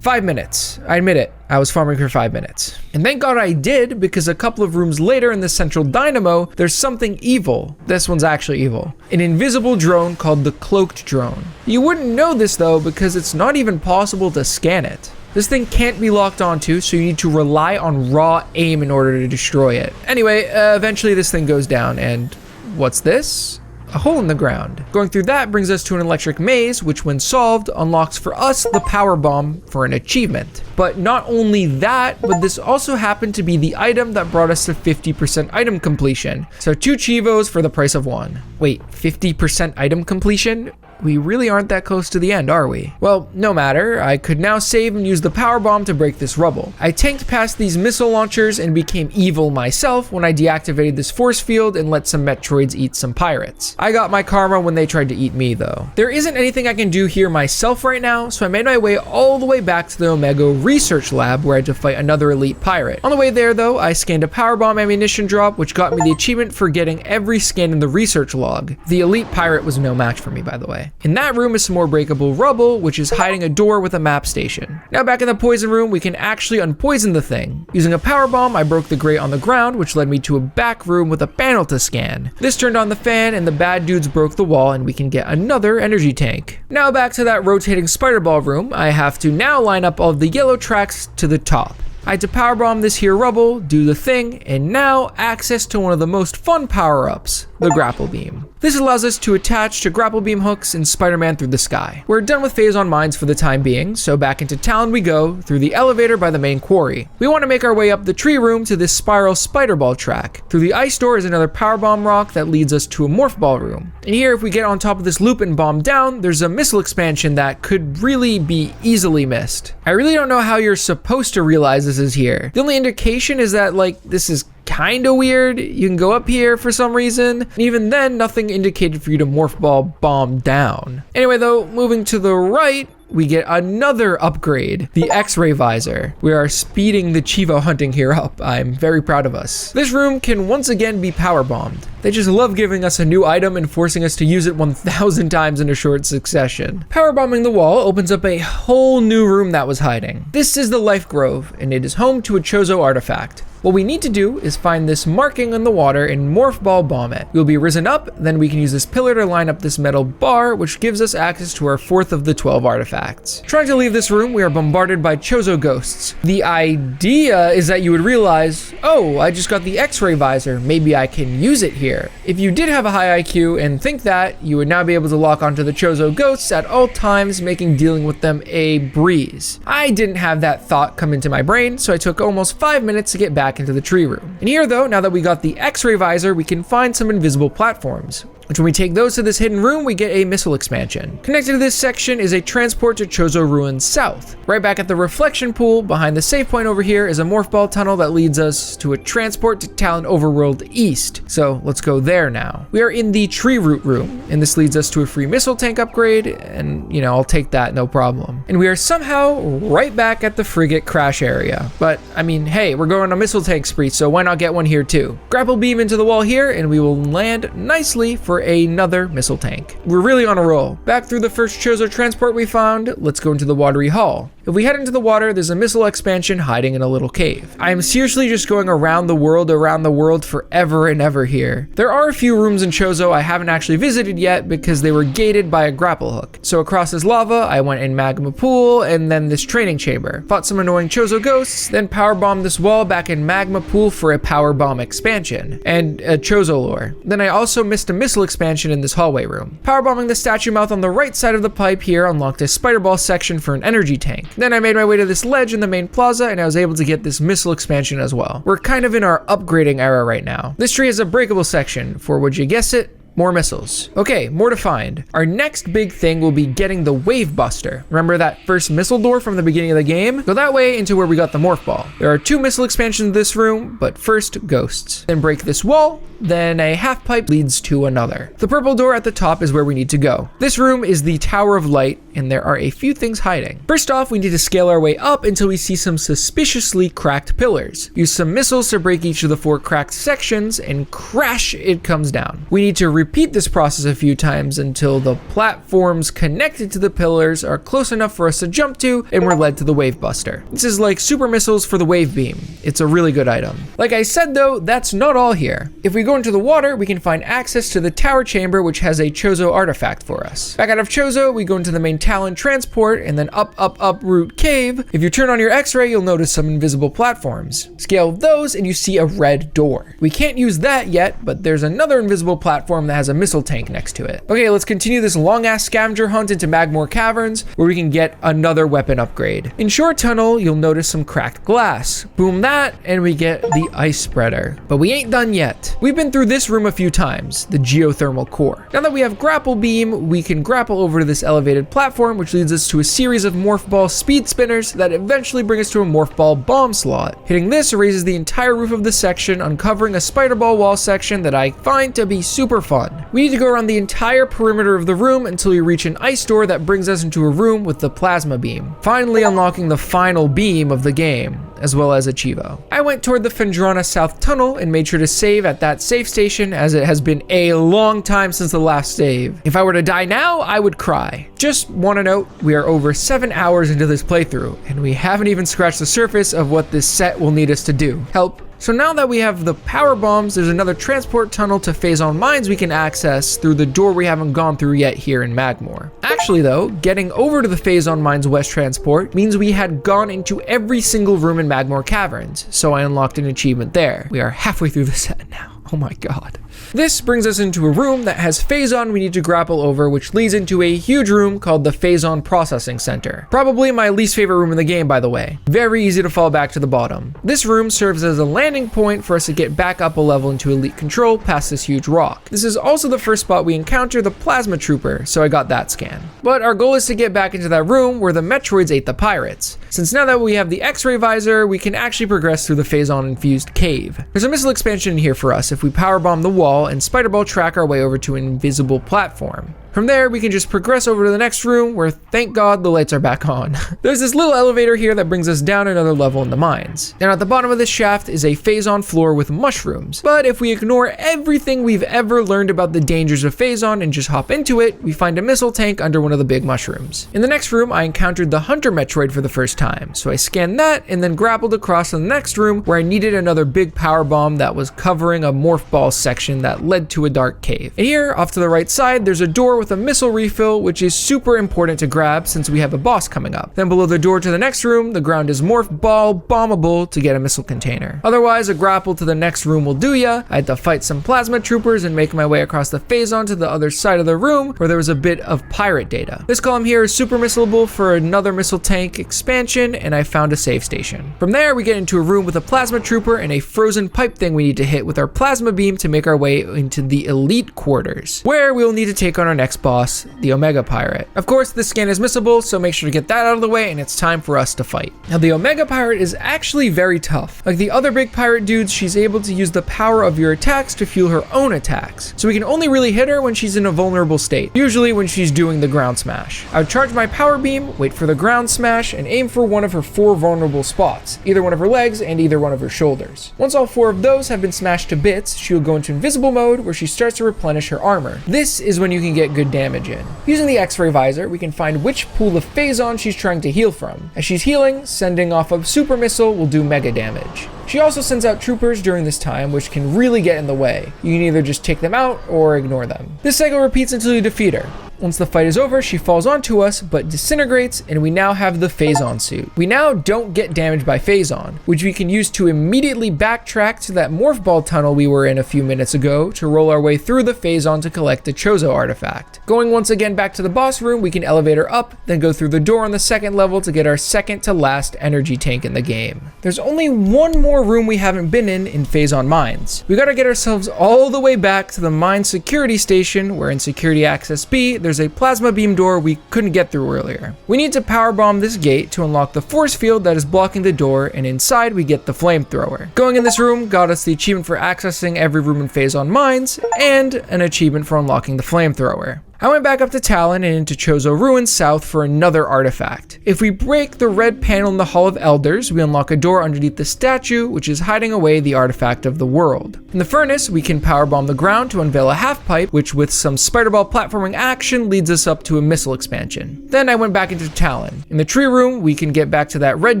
5 minutes. I admit it. I was farming for 5 minutes. And thank God I did, because a couple of rooms later in the central dynamo, there's something evil. This one's actually evil. An invisible drone called the Cloaked Drone. You wouldn't know this though, because it's not even possible to scan it. This thing can't be locked onto, so you need to rely on raw aim in order to destroy it. Anyway, eventually this thing goes down, and what's this? A hole in the ground. Going through that brings us to an electric maze, which when solved, unlocks for us the power bomb for an achievement. But not only that, but this also happened to be the item that brought us to 50% item completion. So 2 Chivos for the price of 1. Wait, 50% item completion? We really aren't that close to the end, are we? Well, no matter, I could now save and use the power bomb to break this rubble. I tanked past these missile launchers and became evil myself when I deactivated this force field and let some Metroids eat some pirates. I got my karma when they tried to eat me though. There isn't anything I can do here myself right now, so I made my way all the way back to the Omega research lab where I had to fight another elite pirate. On the way there though, I scanned a power bomb ammunition drop, which got me the achievement for getting every scan in the research log. The elite pirate was no match for me, by the way. In that room is some more breakable rubble, which is hiding a door with a map station. Now back in the poison room, we can actually unpoison the thing. Using a power bomb, I broke the grate on the ground, which led me to a back room with a panel to scan. This turned on the fan and the bad dudes broke the wall, and we can get another energy tank. Now back to that rotating spider ball room, I have to now line up all of the yellow tracks to the top. I had to power bomb this here rubble, do the thing, and now access to one of the most fun power-ups, the grapple beam. This allows us to attach to grapple beam hooks and Spider-Man through the sky. We're done with Phazon mines for the time being, so back into town we go through the elevator by the main quarry. We want to make our way up the tree room to this spiral spider ball track. Through the ice door is another power bomb rock that leads us to a morph ball room. And here, if we get on top of this loop and bomb down, there's a missile expansion that could really be easily missed. I really don't know how you're supposed to realize this is here. The only indication is that, like, this is kind of weird. You can go up here for some reason, and even then nothing indicated for you to morph ball bomb down. Anyway though, moving to the right, we get another upgrade, the X-ray visor. We are speeding the Chivo hunting here up. I'm very proud of us. This room can once again be power bombed. They just love giving us a new item and forcing us to use it 1,000 times in a short succession. Power bombing the wall opens up a whole new room that was hiding. This is the Life Grove, and it is home to a Chozo artifact. What we need to do is find this marking on the water and morph ball bomb it. We'll be risen up, then we can use this pillar to line up this metal bar, which gives us access to our 4th of the 12 artifacts. Trying to leave this room, we are bombarded by Chozo ghosts. The idea is that you would realize, oh, I just got the X-ray visor, maybe I can use it here. If you did have a high IQ and think that, you would now be able to lock onto the Chozo ghosts at all times, making dealing with them a breeze. I didn't have that thought come into my brain, so I took almost 5 minutes to get back into the tree room. And here though, now that we got the X-ray visor, we can find some invisible platforms. which when we take those to this hidden room, we get a missile expansion. Connected to this section is a transport to Chozo Ruins South. Right back at the reflection pool, behind the save point over here is a morph ball tunnel that leads us to a transport to Talon Overworld East. So let's go there now. We are in the tree root room, and this leads us to a free missile tank upgrade, and you know, I'll take that, no problem. And we are somehow right back at the frigate crash area. But I mean, hey, we're going on a missile tank spree, so why not get one here too? Grapple beam into the wall here, and we will land nicely for another missile tank. We're really on a roll. Back through the first Chozo transport we found, let's go into the watery hall. If we head into the water, there's a missile expansion hiding in a little cave. I am seriously just going around the world forever and ever here. There are a few rooms in Chozo I haven't actually visited yet because they were gated by a grapple hook. So across this lava, I went in magma pool and then this training chamber. Fought some annoying Chozo ghosts, then power bombed this wall back in magma pool for a power bomb expansion and a Chozo lore. Then I also missed a missile expansion in this hallway room. Power bombing the statue mouth on the right side of the pipe here unlocked a spider ball section for an energy tank. Then I made my way to this ledge in the main plaza and I was able to get this missile expansion as well. We're kind of in our upgrading era right now. This tree has a breakable section for, would you guess it, more missiles. Okay, more to find. Our next big thing will be getting the Wave Buster. Remember that first missile door from the beginning of the game? Go that way into where we got the morph ball. There are 2 missile expansions in this room, but first ghosts. Then break this wall, then a half pipe leads to another. The purple door at the top is where we need to go. This room is the Tower of Light, and there are a few things hiding. First off, we need to scale our way up until we see some suspiciously cracked pillars. Use some missiles to break each of the 4 cracked sections, and crash, it comes down. We need to repeat this process a few times until the platforms connected to the pillars are close enough for us to jump to, and we're led to the Wave Buster. This is like super missiles for the wave beam. It's a really good item. Like I said though, that's not all here. If we go into the water, we can find access to the tower chamber, which has a Chozo artifact for us. Back out of Chozo, we go into the main Talon transport and then up root cave. If you turn on your x-ray, you'll notice some invisible platforms. Scale those and you see a red door. We can't use that yet, but there's another invisible platform that has a missile tank next to it. Okay, let's continue this long ass scavenger hunt into Magmoor Caverns where we can get another weapon upgrade. In Shore Tunnel, you'll notice some cracked glass. Boom that and we get the ice spreader. But we ain't done yet. We've been through this room a few times, the geothermal core. Now that we have grapple beam, we can grapple over to this elevated platform, which leads us to a series of morph ball speed spinners that eventually bring us to a morph ball bomb slot. Hitting this raises the entire roof of the section, uncovering a spider ball wall section that I find to be super fun. We need to go around the entire perimeter of the room until we reach an ice door that brings us into a room with the plasma beam, finally unlocking the final beam of the game, as well as a Chivo. I went toward the Phendrana South Tunnel and made sure to save at that save station, as it has been a long time since the last save. If I were to die now, I would cry. Just want to note, we are over 7 hours into this playthrough, and we haven't even scratched the surface of what this set will need us to do. Help. So now that we have the power bombs, there's another transport tunnel to Phazon mines we can access through the door we haven't gone through yet here in Magmoor. Actually though, getting over to the Phazon mines west transport means we had gone into every single room in Magmoor Caverns, so I unlocked an achievement there. We are halfway through the set now. Oh my god. This brings us into a room that has Phazon we need to grapple over, which leads into a huge room called the Phazon Processing Center. Probably my least favorite room in the game, by the way. Very easy to fall back to the bottom. This room serves as a landing point for us to get back up a level into Elite Control past this huge rock. This is also the first spot we encounter the Plasma Trooper, so I got that scan. But our goal is to get back into that room where the Metroids ate the pirates. Since now that we have the X-ray visor, we can actually progress through the Phazon-infused cave. There's a missile expansion in here for us if we power bomb the wall and spider ball track our way over to an invisible platform. From there, we can just progress over to the next room where, thank God, the lights are back on. There's this little elevator here that brings us down another level in the mines. Down at the bottom of this shaft is a Phazon floor with mushrooms. But if we ignore everything we've ever learned about the dangers of Phazon and just hop into it, we find a missile tank under one of the big mushrooms. In the next room, I encountered the Hunter Metroid for the first time, so I scanned that and then grappled across to the next room where I needed another big power bomb that was covering a morph ball section that led to a dark cave. And here, off to the right side, there's a door with with a missile refill, which is super important to grab since we have a boss coming up. Then below the door to the next room, the ground is morph ball bombable to get a missile container. Otherwise, a grapple to the next room will do ya. I had to fight some plasma troopers and make my way across the Phazon to the other side of the room where there was a bit of pirate data. This column here is super missilable for another missile tank expansion, and I found a save station. From there, we get into a room with a plasma trooper and a frozen pipe thing we need to hit with our plasma beam to make our way into the elite quarters, where we will need to take on our next boss, the Omega Pirate. Of course, this scan is missable, so make sure to get that out of the way, and it's time for us to fight. Now, the Omega Pirate is actually very tough. Like the other big pirate dudes, she's able to use the power of your attacks to fuel her own attacks, so we can only really hit her when she's in a vulnerable state, usually when she's doing the ground smash. I would charge my power beam, wait for the ground smash, and aim for one of her 4 vulnerable spots, either one of her legs and either one of her shoulders. Once all 4 of those have been smashed to bits, she will go into invisible mode where she starts to replenish her armor. This is when you can get good damage in. Using the X-ray visor, we can find which pool of Phazon she's trying to heal from. As she's healing, sending off a super missile will do mega damage. She also sends out troopers during this time, which can really get in the way. You can either just take them out or ignore them. This cycle repeats until you defeat her. Once the fight is over, she falls onto us, but disintegrates, and we now have the Phazon suit. We now don't get damaged by Phazon, which we can use to immediately backtrack to that morph ball tunnel we were in a few minutes ago to roll our way through the Phazon to collect the Chozo artifact. Going once again back to the boss room, we can elevate her up, then go through the door on the second level to get our second to last energy tank in the game. There's only one more room we haven't been in Phazon Mines. We gotta get ourselves all the way back to the mine security station, where in Security Access B, there's a plasma beam door we couldn't get through earlier. We need to power bomb this gate to unlock the force field that is blocking the door, and inside we get the flamethrower. Going in this room got us the achievement for accessing every room in Phazon Mines, and an achievement for unlocking the flamethrower. I went back up to Talon and into Chozo Ruins South for another artifact. If we break the red panel in the Hall of Elders, we unlock a door underneath the statue, which is hiding away the artifact of the world. In the furnace, we can powerbomb the ground to unveil a half-pipe, which with some spiderball platforming action leads us up to a missile expansion. Then I went back into Talon. In the tree room, we can get back to that red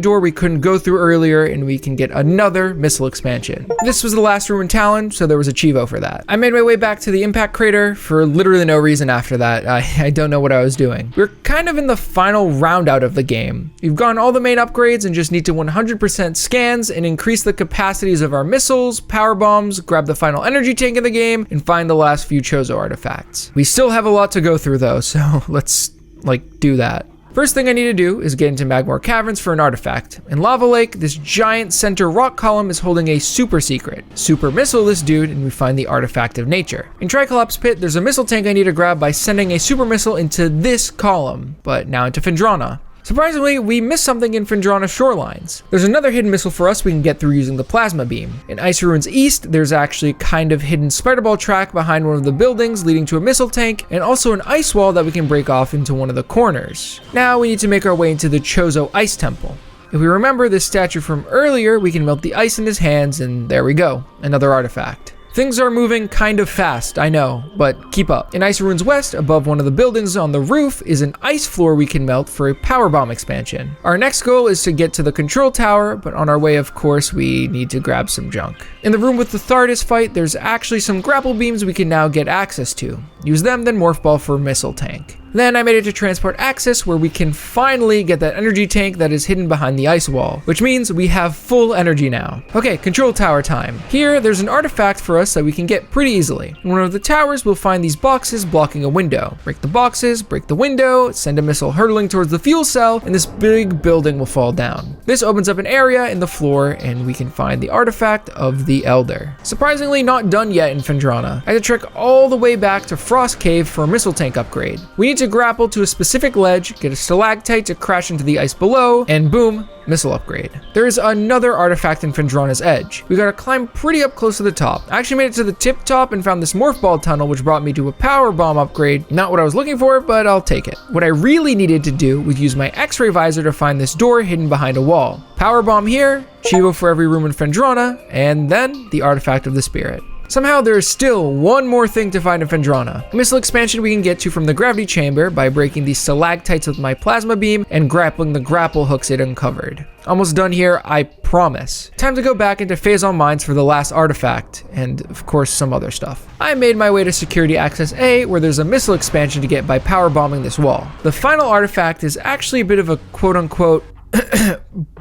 door we couldn't go through earlier, and we can get another missile expansion. This was the last room in Talon, so there was a Chivo for that. I made my way back to the impact crater for literally no reason after that. I don't know what I was doing. We're kind of in the final round out of the game. We've gotten all the main upgrades and just need to 100% scans and increase the capacities of our missiles, power bombs, grab the final energy tank in the game, and find the last few Chozo artifacts. We still have a lot to go through though, so let's do that. First thing I need to do is get into Magmoor Caverns for an artifact. In Lava Lake, this giant center rock column is holding a super secret. Super missile this dude, and we find the artifact of nature. In Triclops Pit, there's a missile tank I need to grab by sending a super missile into this column, but now into Phendrana. Surprisingly, we missed something in Phendrana Shorelines. There's another hidden missile for us we can get through using the plasma beam. In Ice Ruins East, there's actually a kind of hidden spiderball track behind one of the buildings leading to a missile tank, and also an ice wall that we can break off into one of the corners. Now we need to make our way into the Chozo Ice Temple. If we remember this statue from earlier, we can melt the ice in his hands, and there we go, another artifact. Things are moving kind of fast, I know, but keep up. In Ice Ruins West, above one of the buildings on the roof, is an ice floor we can melt for a power bomb expansion. Our next goal is to get to the control tower, but on our way, of course, we need to grab some junk. In the room with the Thardus fight, there's actually some grapple beams we can now get access to. Use them, then morph ball for missile tank. Then I made it to Transport Access, where we can finally get that energy tank that is hidden behind the ice wall, which means we have full energy now. Okay, control tower time. Here, there's an artifact for us that we can get pretty easily. In one of the towers, we'll find these boxes blocking a window. Break the boxes, break the window, send a missile hurtling towards the fuel cell, and this big building will fall down. This opens up an area in the floor, and we can find the artifact of the Elder. Surprisingly, not done yet in Phendrana. I had to trek all the way back to Frost Cave for a missile tank upgrade. We need to grapple to a specific ledge, get a stalactite to crash into the ice below, and boom, missile upgrade. There is another artifact in Phendrana's edge. We gotta climb pretty up close to the top. I actually made it to the tip top and found this morph ball tunnel, which brought me to a power bomb upgrade. Not what I was looking for, but I'll take it. What I really needed to do was use my X-ray visor to find this door hidden behind a wall. Power bomb here, Chivo for every room in Phendrana, and then the artifact of the spirit. Somehow there is still one more thing to find in Phendrana. A missile expansion we can get to from the gravity chamber by breaking these stalactites with my plasma beam and grappling the grapple hooks it uncovered. Almost done here, I promise. Time to go back into Phazon mines for the last artifact, and of course some other stuff. I made my way to Security Access A, where there's a missile expansion to get by power bombing this wall. The final artifact is actually a bit of a quote-unquote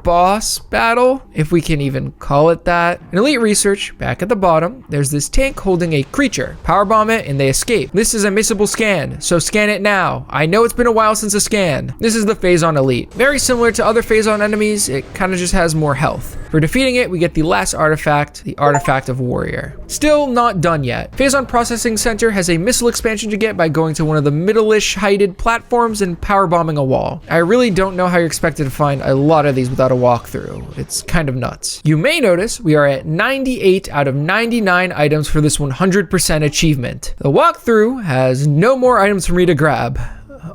boss battle, if we can even call it that. In Elite Research, back at the bottom, there's this tank holding a creature. Powerbomb it and they escape. This is a missable scan, so scan it now. I know it's been a while since a scan. This is the Phazon Elite. Very similar to other Phazon enemies, it kind of just has more health. For defeating it, we get the last artifact, the Artifact of Warrior. Still not done yet. Phazon Processing Center has a missile expansion to get by going to one of the middle-ish heighted platforms and powerbombing a wall. I really don't know how you're expected to find a lot of these without a walkthrough. It's kind of nuts. You may notice we are at 98 out of 99 items for this 100% achievement. The walkthrough has no more items for me to grab.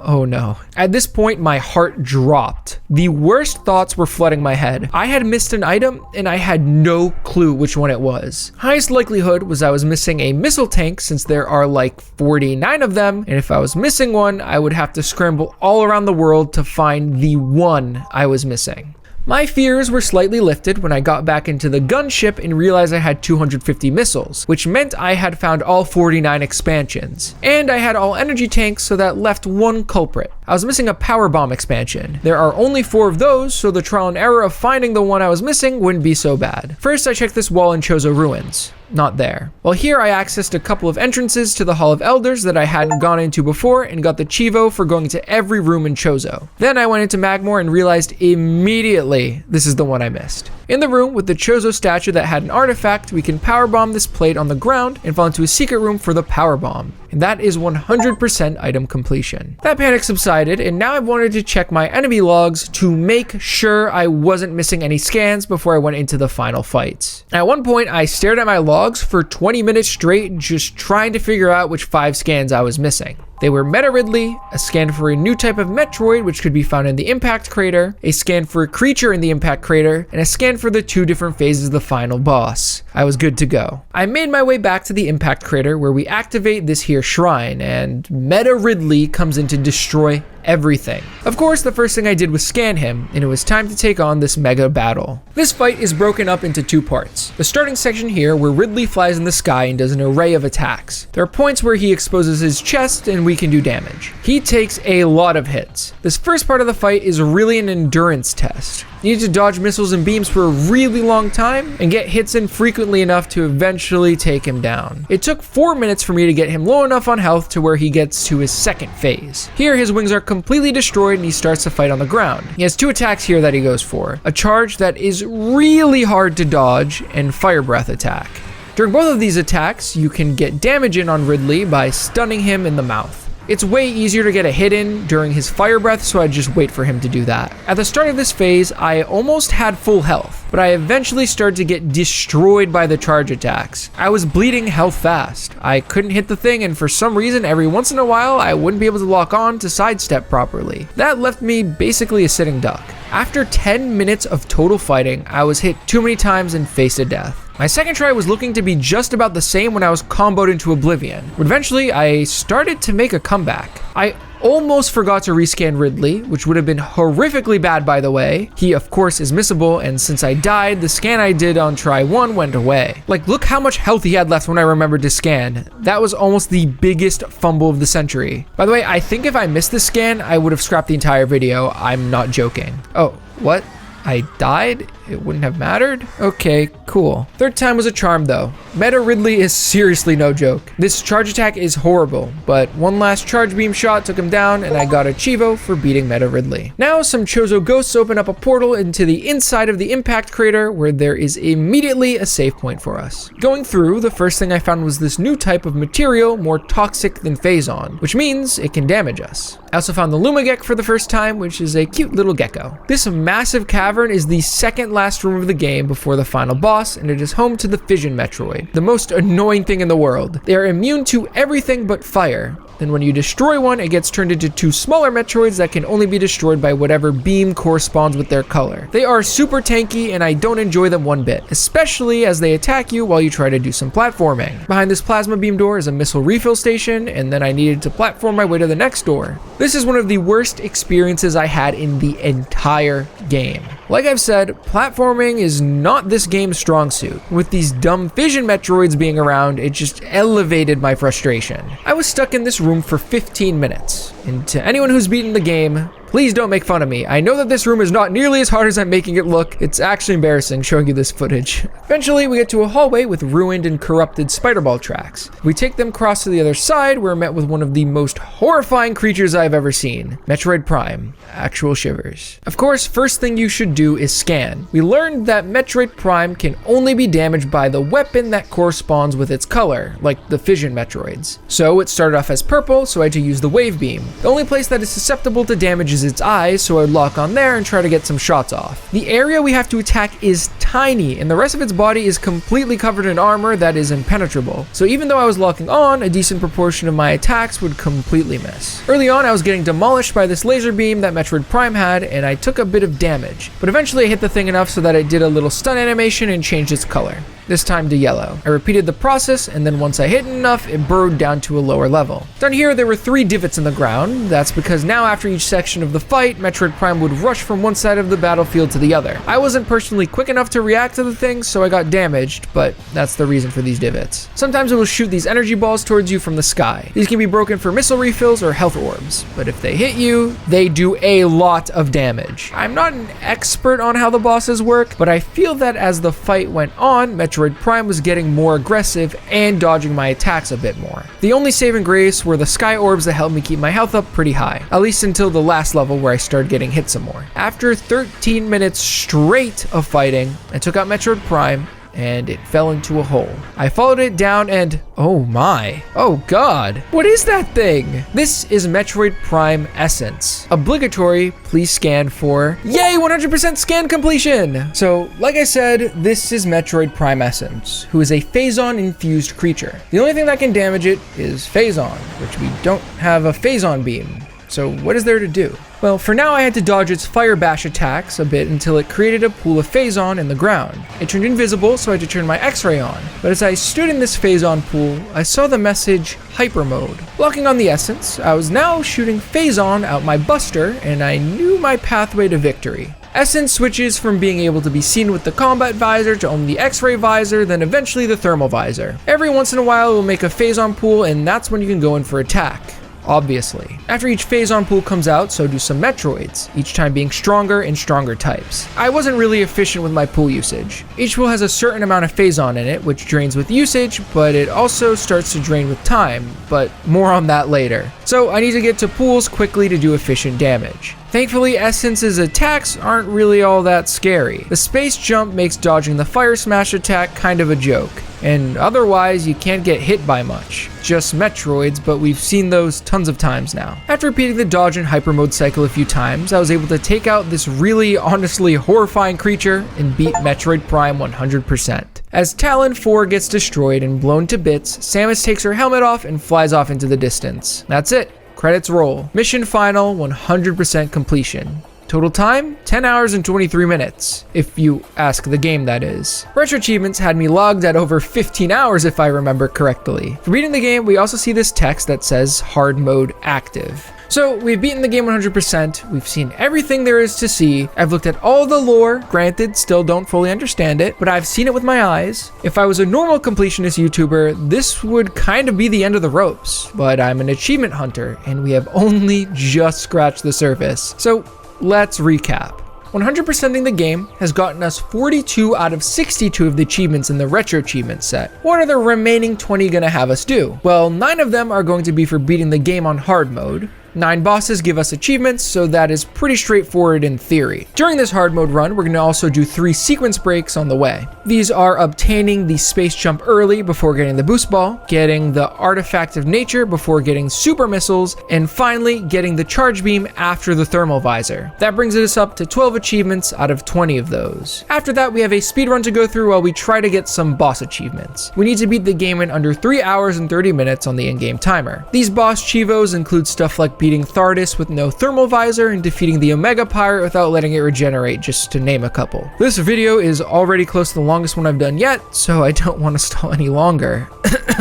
Oh no. At this point, my heart dropped. The worst thoughts were flooding my head. I had missed an item and I had no clue which one it was. Highest likelihood was I was missing a missile tank since there are like 49 of them, and if I was missing one, I would have to scramble all around the world to find the one I was missing. My fears were slightly lifted when I got back into the gunship and realized I had 250 missiles, which meant I had found all 49 expansions. And I had all energy tanks, so that left one culprit. I was missing a power bomb expansion. There are only 4 of those, so the trial and error of finding the one I was missing wouldn't be so bad. First, I checked this wall in Chozo Ruins. Not there. Well, here I accessed a couple of entrances to the Hall of Elders that I hadn't gone into before and got the Chivo for going to every room in Chozo. Then I went into Magmoor and realized immediately this is the one I missed. In the room with the Chozo statue that had an artifact, we can powerbomb this plate on the ground and fall into a secret room for the power bomb. And that is 100% item completion. That panic subsided, and now I wanted to check my enemy logs to make sure I wasn't missing any scans before I went into the final fights. At one point, I stared at my logs for 20 minutes straight, just trying to figure out which 5 scans I was missing. They were Meta Ridley, a scan for a new type of Metroid which could be found in the Impact Crater, a scan for a creature in the Impact Crater, and a scan for the 2 different phases of the final boss. I was good to go. I made my way back to the Impact Crater where we activate this here shrine, and Meta Ridley comes in to destroy everything. Of course, the first thing I did was scan him, and it was time to take on this mega battle. This fight is broken up into 2 parts. The starting section here, where Ridley flies in the sky and does an array of attacks. There are points where he exposes his chest and we can do damage. He takes a lot of hits. This first part of the fight is really an endurance test. You need to dodge missiles and beams for a really long time and get hits in frequently enough to eventually take him down. It took 4 minutes for me to get him low enough on health to where he gets to his second phase. Here his wings are completely destroyed and he starts to fight on the ground. He has 2 attacks here that he goes for. A charge that is really hard to dodge and fire breath attack. During both of these attacks, you can get damage in on Ridley by stunning him in the mouth. It's way easier to get a hit in during his fire breath, so I just wait for him to do that. At the start of this phase, I almost had full health, but I eventually started to get destroyed by the charge attacks. I was bleeding health fast. I couldn't hit the thing, and for some reason, every once in a while, I wouldn't be able to lock on to sidestep properly. That left me basically a sitting duck. After 10 minutes of total fighting, I was hit too many times and faced a death. My second try was looking to be just about the same when I was comboed into oblivion, but eventually I started to make a comeback. I almost forgot to rescan Ridley, which would have been horrifically bad by the way. He of course is missable, and since I died, the scan I did on try 1 went away. Like, look how much health he had left when I remembered to scan. That was almost the biggest fumble of the century. By the way, I think if I missed this scan, I would have scrapped the entire video. I'm not joking. Oh, what? I died? It wouldn't have mattered? Okay, cool. Third time was a charm though. Meta Ridley is seriously no joke. This charge attack is horrible, but one last charge beam shot took him down and I got a Chivo for beating Meta Ridley. Now some Chozo ghosts open up a portal into the inside of the Impact Crater where there is immediately a save point for us. Going through, the first thing I found was this new type of material more toxic than Phazon, which means it can damage us. I also found the Lumagek for the first time, which is a cute little gecko. This massive cavern Cavern is the second last room of the game before the final boss, and it is home to the Fission Metroid, the most annoying thing in the world. They are immune to everything but fire. Then when you destroy one, it gets turned into 2 smaller Metroids that can only be destroyed by whatever beam corresponds with their color. They are super tanky, and I don't enjoy them one bit, especially as they attack you while you try to do some platforming. Behind this plasma beam door is a missile refill station, and then I needed to platform my way to the next door. This is one of the worst experiences I had in the entire game. Like I've said, platforming is not this game's strong suit. With these dumb Fission Metroids being around, it just elevated my frustration. I was stuck in this room for 15 minutes. And to anyone who's beaten the game, please don't make fun of me. I know that this room is not nearly as hard as I'm making it look. It's actually embarrassing showing you this footage. Eventually, we get to a hallway with ruined and corrupted spider ball tracks. We take them across to the other side, we're met with one of the most horrifying creatures I've ever seen. Metroid Prime. Actual shivers. Of course, first thing you should do is scan. We learned that Metroid Prime can only be damaged by the weapon that corresponds with its color, like the Fission Metroids. So it started off as purple, so I had to use the wave beam. The only place that is susceptible to damage is its eyes, so I'd lock on there and try to get some shots off. The area we have to attack is tiny, and the rest of its body is completely covered in armor that is impenetrable. So even though I was locking on, a decent proportion of my attacks would completely miss. Early on, I was getting demolished by this laser beam that Metroid Prime had, and I took a bit of damage. But eventually I hit the thing enough so that it did a little stun animation and changed its color. This time to yellow. I repeated the process, and then once I hit enough, it burrowed down to a lower level. Down here, there were 3 divots in the ground. That's because now after each section of the fight, Metroid Prime would rush from one side of the battlefield to the other. I wasn't personally quick enough to react to the thing, so I got damaged, but that's the reason for these divots. Sometimes it will shoot these energy balls towards you from the sky. These can be broken for missile refills or health orbs, but if they hit you, they do a lot of damage. I'm not an expert on how the bosses work, but I feel that as the fight went on, Metroid Prime was getting more aggressive and dodging my attacks a bit more. The only saving grace were the sky orbs that helped me keep my health up pretty high, at least until the last level where I started getting hit some more. After 13 minutes straight of fighting, I took out Metroid Prime, and it fell into a hole. I followed it down and oh my, oh god, what is that thing? This is Metroid Prime Essence. Obligatory, please scan for, yay, 100% scan completion! So, like I said, this is Metroid Prime Essence, who is a Phazon infused creature. The only thing that can damage it is Phazon, which we don't have a Phazon beam. So what is there to do? Well, for now I had to dodge its fire bash attacks a bit until it created a pool of Phazon in the ground. It turned invisible, so I had to turn my X-ray on. But as I stood in this Phazon pool, I saw the message Hyper Mode. Locking on the essence, I was now shooting Phazon out my buster, and I knew my pathway to victory. Essence switches from being able to be seen with the combat visor to only the X-ray visor, then eventually the thermal visor. Every once in a while it will make a Phazon pool, and that's when you can go in for attack. Obviously. After each Phazon pool comes out, so do some Metroids, each time being stronger and stronger types. I wasn't really efficient with my pool usage. Each pool has a certain amount of Phazon in it, which drains with usage, but it also starts to drain with time, but more on that later. So I need to get to pools quickly to do efficient damage. Thankfully, Essence's attacks aren't really all that scary. The space jump makes dodging the fire smash attack kind of a joke, and otherwise you can't get hit by much. Just Metroids, but we've seen those tons of times now. After repeating the dodge and hyper mode cycle a few times, I was able to take out this really honestly horrifying creature and beat Metroid Prime 100%. As Talon 4 gets destroyed and blown to bits, Samus takes her helmet off and flies off into the distance. That's it. Credits roll. Mission final, 100% completion. Total time, 10 hours and 23 minutes, if you ask the game, that is. RetroAchievements had me logged at over 15 hours if I remember correctly. For beating the game, we also see this text that says hard mode active. So we've beaten the game 100%, we've seen everything there is to see, I've looked at all the lore, granted still don't fully understand it, but I've seen it with my eyes. If I was a normal completionist YouTuber, this would kind of be the end of the ropes, but I'm an achievement hunter and we have only just scratched the surface. So let's recap. 100%ing the game has gotten us 42 out of 62 of the achievements in the RetroAchievement set. What are the remaining 20 gonna have us do? Well, 9 of them are going to be for beating the game on hard mode, 9 bosses give us achievements, so that is pretty straightforward in theory. During this hard mode run, we're going to also do 3 sequence breaks on the way. These are obtaining the space jump early before getting the boost ball, getting the artifact of nature before getting super missiles, and finally getting the charge beam after the thermal visor. That brings us up to 12 achievements out of 20 of those. After that, we have a speedrun to go through while we try to get some boss achievements. We need to beat the game in under 3 hours and 30 minutes on the in-game timer. These boss chivos include stuff like beating Thardus with no thermal visor and defeating the Omega Pirate without letting it regenerate, just to name a couple. This video is already close to the longest one I've done yet, so I don't want to stall any longer.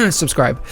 Subscribe.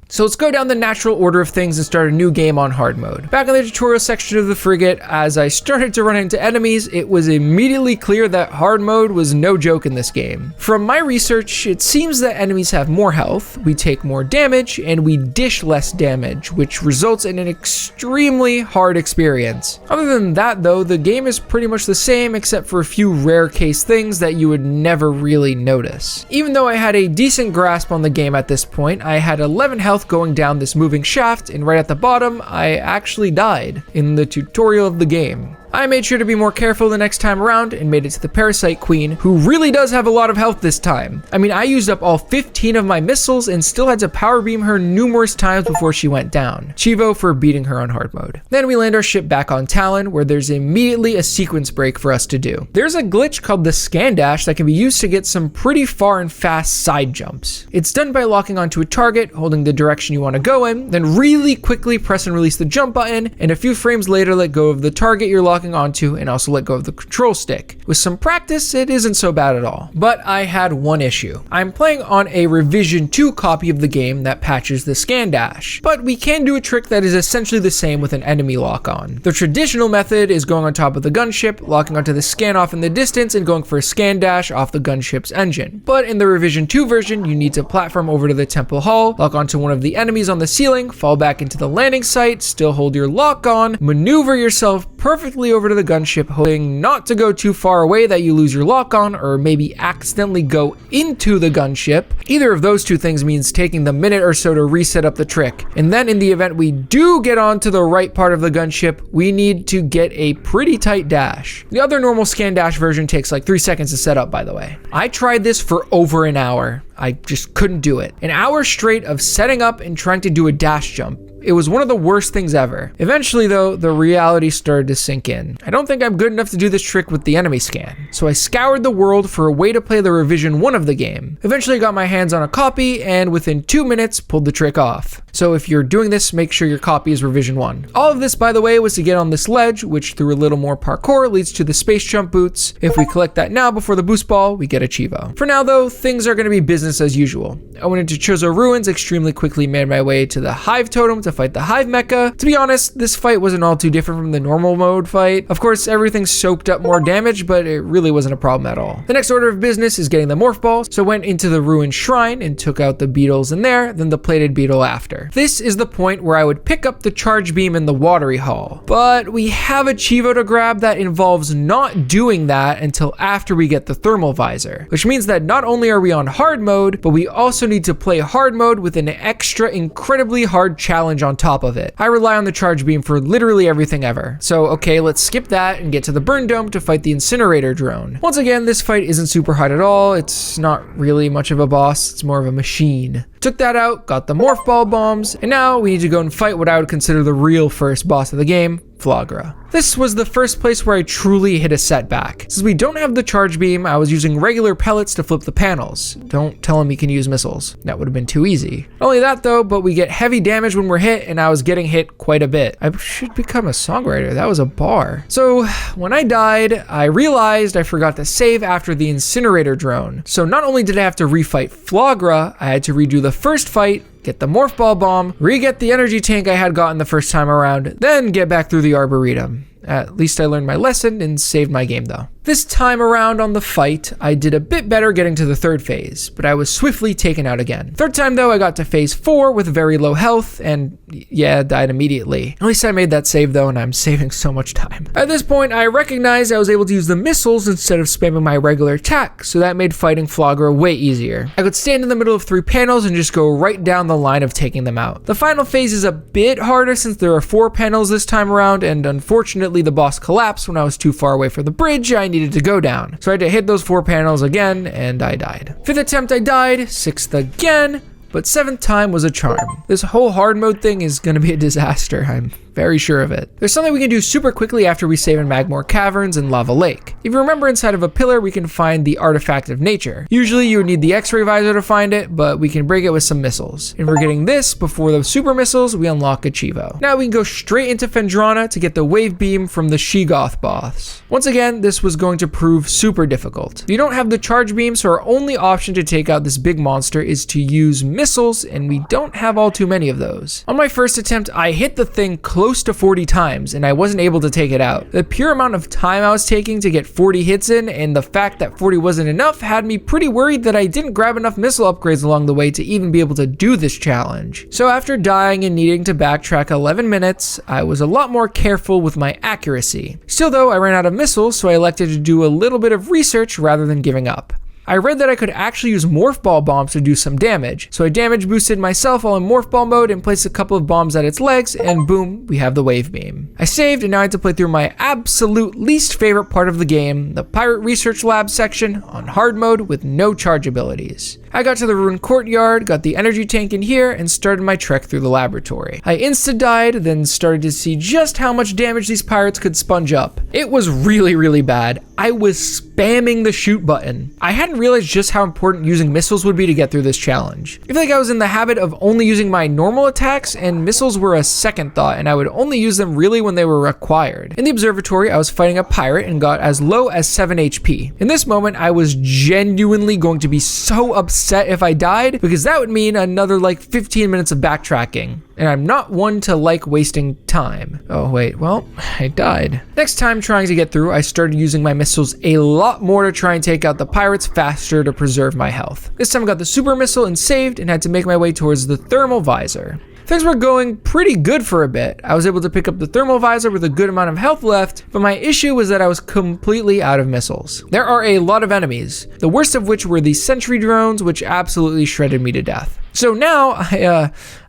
So let's go down the natural order of things and start a new game on hard mode. Back in the tutorial section of the Frigate, as I started to run into enemies, it was immediately clear that hard mode was no joke in this game. From my research, it seems that enemies have more health, we take more damage, and we dish less damage, which results in an extremely hard experience. Other than that though, the game is pretty much the same except for a few rare case things that you would never really notice. Even though I had a decent grasp on the game at this point, I had 11 health going down this moving shaft, and right at the bottom, I actually died in the tutorial of the game. I made sure to be more careful the next time around and made it to the Parasite Queen, who really does have a lot of health this time. I mean, I used up all 15 of my missiles and still had to power beam her numerous times before she went down. Chivo for beating her on hard mode. Then we land our ship back on Talon, where there's immediately a sequence break for us to do. There's a glitch called the scan dash that can be used to get some pretty far and fast side jumps. It's done by locking onto a target, holding the direction you want to go in, then really quickly press and release the jump button, and a few frames later let go of the target you're locking onto and also let go of the control stick. With some practice, it isn't so bad at all. But I had one issue. I'm playing on a revision 2 copy of the game that patches the scan dash, but we can do a trick that is essentially the same with an enemy lock on. The traditional method is going on top of the gunship, locking onto the scan off in the distance and going for a scan dash off the gunship's engine. But in the revision 2 version, you need to platform over to the temple hall, lock onto one of the enemies on the ceiling, fall back into the landing site, still hold your lock on, maneuver yourself perfectly over to the gunship, hoping not to go too far away that you lose your lock on, or maybe accidentally go into the gunship. Either of those two things means taking the minute or so to reset up the trick. And then in the event we do get onto the right part of the gunship, we need to get a pretty tight dash. The other normal scan dash version takes like 3 seconds to set up, by the way. I tried this for over an hour. I just couldn't do it. An hour straight of setting up and trying to do a dash jump. It was one of the worst things ever. Eventually though, the reality started to sink in. I don't think I'm good enough to do this trick with the enemy scan. So I scoured the world for a way to play the revision 1 of the game. Eventually got my hands on a copy and within 2 minutes pulled the trick off. So if you're doing this, make sure your copy is revision 1. All of this, by the way, was to get on this ledge, which through a little more parkour leads to the space jump boots. If we collect that now before the boost ball, we get a Chivo. For now though, things are going to be business as usual. I went into Chozo Ruins, extremely quickly made my way to the Hive Totem to fight the Hive Mecha. To be honest, this fight wasn't all too different from the normal mode fight. Of course, everything soaked up more damage, but it really wasn't a problem at all. The next order of business is getting the Morph Ball, so went into the Ruined Shrine and took out the beetles in there, then the Plated Beetle after. This is the point where I would pick up the Charge Beam in the Watery Hall, but we have a Chivo to grab that involves not doing that until after we get the Thermal Visor, which means that not only are we on hard mode, but we also need to play hard mode with an extra incredibly hard challenge on top of it. I rely on the Charge Beam for literally everything ever. So okay, let's skip that and get to the Burn Dome to fight the Incinerator Drone. Once again, this fight isn't super hard at all. It's not really much of a boss, it's more of a machine. Took that out, got the Morph Ball bombs, and now we need to go and fight what I would consider the real first boss of the game, Flagra. This was the first place where I truly hit a setback. Since we don't have the charge beam, I was using regular pellets to flip the panels. Don't tell him he can use missiles. That would have been too easy. Not only that though, but we get heavy damage when we're hit, and I was getting hit quite a bit. I should become a songwriter. That was a bar. So when I died, I realized I forgot to save after the Incinerator Drone. So not only did I have to refight Flagra, I had to redo the first fight, get the Morph Ball bomb, re-get the energy tank I had gotten the first time around, then get back through the Arboretum. At least I learned my lesson and saved my game though. This time around on the fight, I did a bit better getting to the third phase, but I was swiftly taken out again. Third time though, I got to phase 4 with very low health, and yeah, died immediately. At least I made that save though, and I'm saving so much time. At this point, I recognized I was able to use the missiles instead of spamming my regular attack, so that made fighting Flogger way easier. I could stand in the middle of 3 panels and just go right down the line of taking them out. The final phase is a bit harder since there are 4 panels this time around, and unfortunately the boss collapsed when I was too far away from the bridge I needed to go down. So I had to hit those 4 panels again, and I died. 5th attempt I died, 6th again, but 7th time was a charm. This whole hard mode thing is gonna be a disaster, I'm very sure of it. There's something we can do super quickly after we save in Magmoor Caverns and Lava Lake. If you remember, inside of a pillar we can find the Artifact of Nature. Usually you would need the X-ray visor to find it, but we can break it with some missiles. And we're getting this before the super missiles, we unlock a Chivo. Now we can go straight into Phendrana to get the wave beam from the Shegoth boss. Once again, this was going to prove super difficult. If you don't have the charge beam, so our only option to take out this big monster is to use missiles, and we don't have all too many of those. On my first attempt, I hit the thing close to 40 times, and I wasn't able to take it out. The pure amount of time I was taking to get 40 hits in, and the fact that 40 wasn't enough, had me pretty worried that I didn't grab enough missile upgrades along the way to even be able to do this challenge. So after dying and needing to backtrack 11 minutes, I was a lot more careful with my accuracy. Still though, I ran out of missiles, so I elected to do a little bit of research rather than giving up. I read that I could actually use Morph Ball bombs to do some damage, so I damage boosted myself while in Morph Ball mode and placed a couple of bombs at its legs, and boom, we have the wave beam. I saved, and now I had to play through my absolute least favorite part of the game, the Pirate Research Lab section, on hard mode with no charge abilities. I got to the ruined courtyard, got the energy tank in here, and started my trek through the laboratory. I insta-died, then started to see just how much damage these pirates could sponge up. It was really bad. I was spamming the shoot button. I hadn't realized just how important using missiles would be to get through this challenge. I feel like I was in the habit of only using my normal attacks, and missiles were a second thought, and I would only use them really when they were required. In the observatory, I was fighting a pirate and got as low as 7 HP. In this moment, I was genuinely going to be so upset if I died, because that would mean another like 15 minutes of backtracking. And I'm not one to like wasting time. Oh wait, well, I died. Next time trying to get through, I started using my missiles a lot more to try and take out the pirates faster to preserve my health. This time I got the super missile and saved, and had to make my way towards the thermal visor. Things were going pretty good for a bit. I was able to pick up the thermal visor with a good amount of health left, but my issue was that I was completely out of missiles. There are a lot of enemies, the worst of which were the sentry drones, which absolutely shredded me to death. So now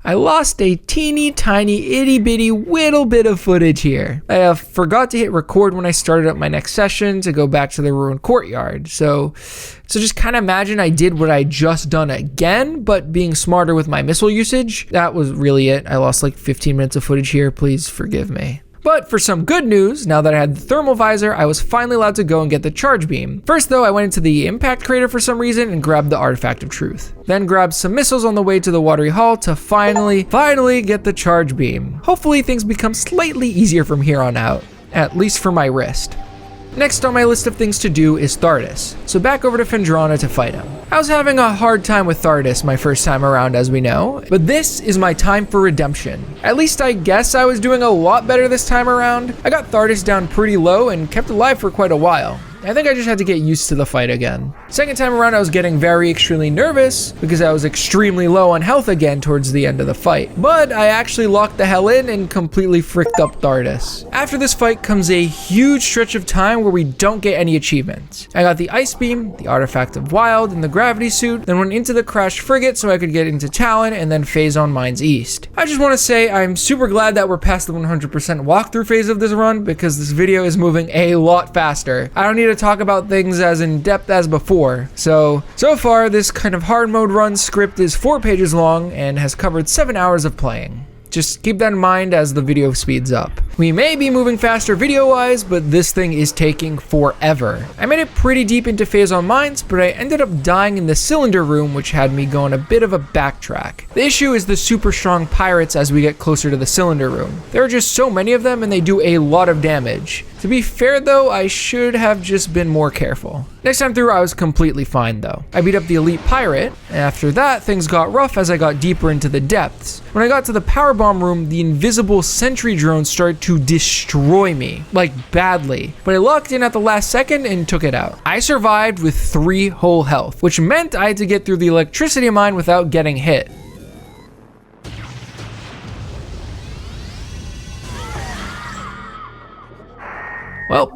I lost a teeny tiny itty bitty little bit of footage here. I forgot to hit record when I started up my next session to go back to the ruined courtyard. So just kind of imagine I did what I just done again, but being smarter with my missile usage. That was really it. I lost like 15 minutes of footage here. Please forgive me. But for some good news, now that I had the thermal visor, I was finally allowed to go and get the charge beam. First though, I went into the impact crater for some reason and grabbed the Artifact of Truth. Then grabbed some missiles on the way to the watery hall to finally get the charge beam. Hopefully things become slightly easier from here on out, at least for my wrist. Next on my list of things to do is Thardus, so back over to Phendrana to fight him. I was having a hard time with Thardus my first time around, as we know, but this is my time for redemption. At least I guess I was doing a lot better this time around. I got Thardus down pretty low and kept alive for quite a while. I think I just had to get used to the fight again. Second time around, I was getting extremely nervous because I was extremely low on health again towards the end of the fight. But I actually locked the hell in and completely fricked up Thardus. After this fight comes a huge stretch of time where we don't get any achievements. I got the Ice Beam, the Artifact of Wild, and the Gravity Suit, then went into the Crashed Frigate so I could get into Talon, and then Phazon Mines East. I just want to say I'm super glad that we're past the 100% walkthrough phase of this run because this video is moving a lot faster. I don't need to talk about things as in depth as before. So far this kind of hard mode run script is 4 pages long and has covered 7 hours of playing. Just keep that in mind as the video speeds up. We may be moving faster video-wise, but this thing is taking forever. I made it pretty deep into Phazon Mines, but I ended up dying in the cylinder room, which had me go on a bit of a backtrack. The issue is the super strong pirates as we get closer to the cylinder room. There are just so many of them and they do a lot of damage. To be fair though, I should have just been more careful. Next time through, I was completely fine though. I beat up the elite pirate, and after that, things got rough as I got deeper into the depths. When I got to the power bomb room, the invisible sentry drones started to destroy me, like badly, but I lucked in at the last second and took it out. I survived with 3 whole health, which meant I had to get through the electricity mine without getting hit. Well,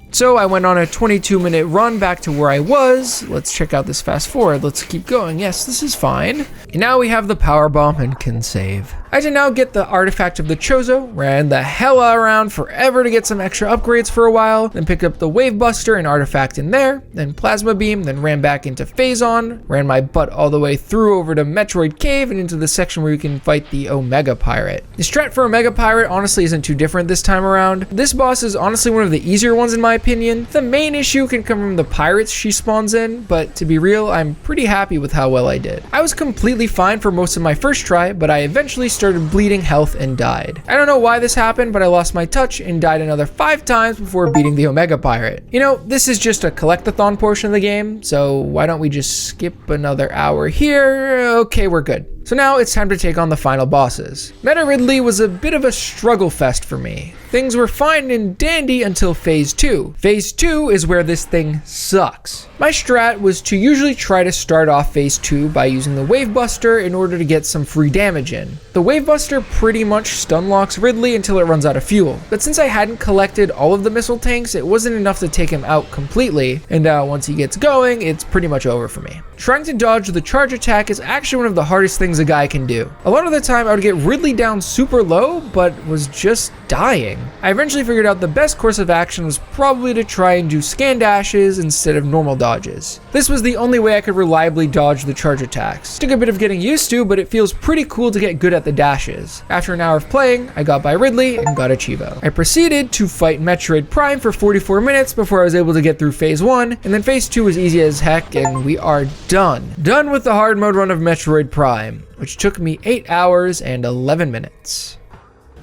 so I went on a 22-minute run back to where I was. Let's check out this fast forward. Let's keep going. Yes, this is fine. And now we have the power bomb and can save. I did now get the artifact of the Chozo, ran the hell around forever to get some extra upgrades for a while, then picked up the Wave Buster and artifact in there, then Plasma Beam, then ran back into Phazon, ran my butt all the way through over to Metroid Cave and into the section where you can fight the Omega Pirate. The strat for Omega Pirate honestly isn't too different this time around. This boss is honestly one of the easier ones in my opinion. The main issue can come from the pirates she spawns in, but to be real, I'm pretty happy with how well I did. I was completely fine for most of my first try, but I eventually started bleeding health and died. I don't know why this happened, but I lost my touch and died another 5 times before beating the Omega Pirate. You know, this is just a collectathon portion of the game, so why don't we just skip another hour here? Okay, we're good. So now it's time to take on the final bosses. Meta Ridley was a bit of a struggle fest for me. Things were fine and dandy until Phase 2. Phase 2 is where this thing sucks. My strat was to usually try to start off Phase 2 by using the Wave Buster in order to get some free damage in. The Wave Buster pretty much stun locks Ridley until it runs out of fuel, but since I hadn't collected all of the missile tanks, it wasn't enough to take him out completely, and once he gets going, it's pretty much over for me. Trying to dodge the charge attack is actually one of the hardest things a guy can do. A lot of the time I would get Ridley down super low, but was just dying. I eventually figured out the best course of action was probably to try and do scan dashes instead of normal dodges. This was the only way I could reliably dodge the charge attacks. Took a bit of getting used to, but it feels pretty cool to get good at the dashes. After an hour of playing, I got by Ridley and got a Chivo. I proceeded to fight Metroid Prime for 44 minutes before I was able to get through Phase 1, and then Phase 2 was easy as heck, and we are done. Done with the hard mode run of Metroid Prime, which took me 8 hours and 11 minutes.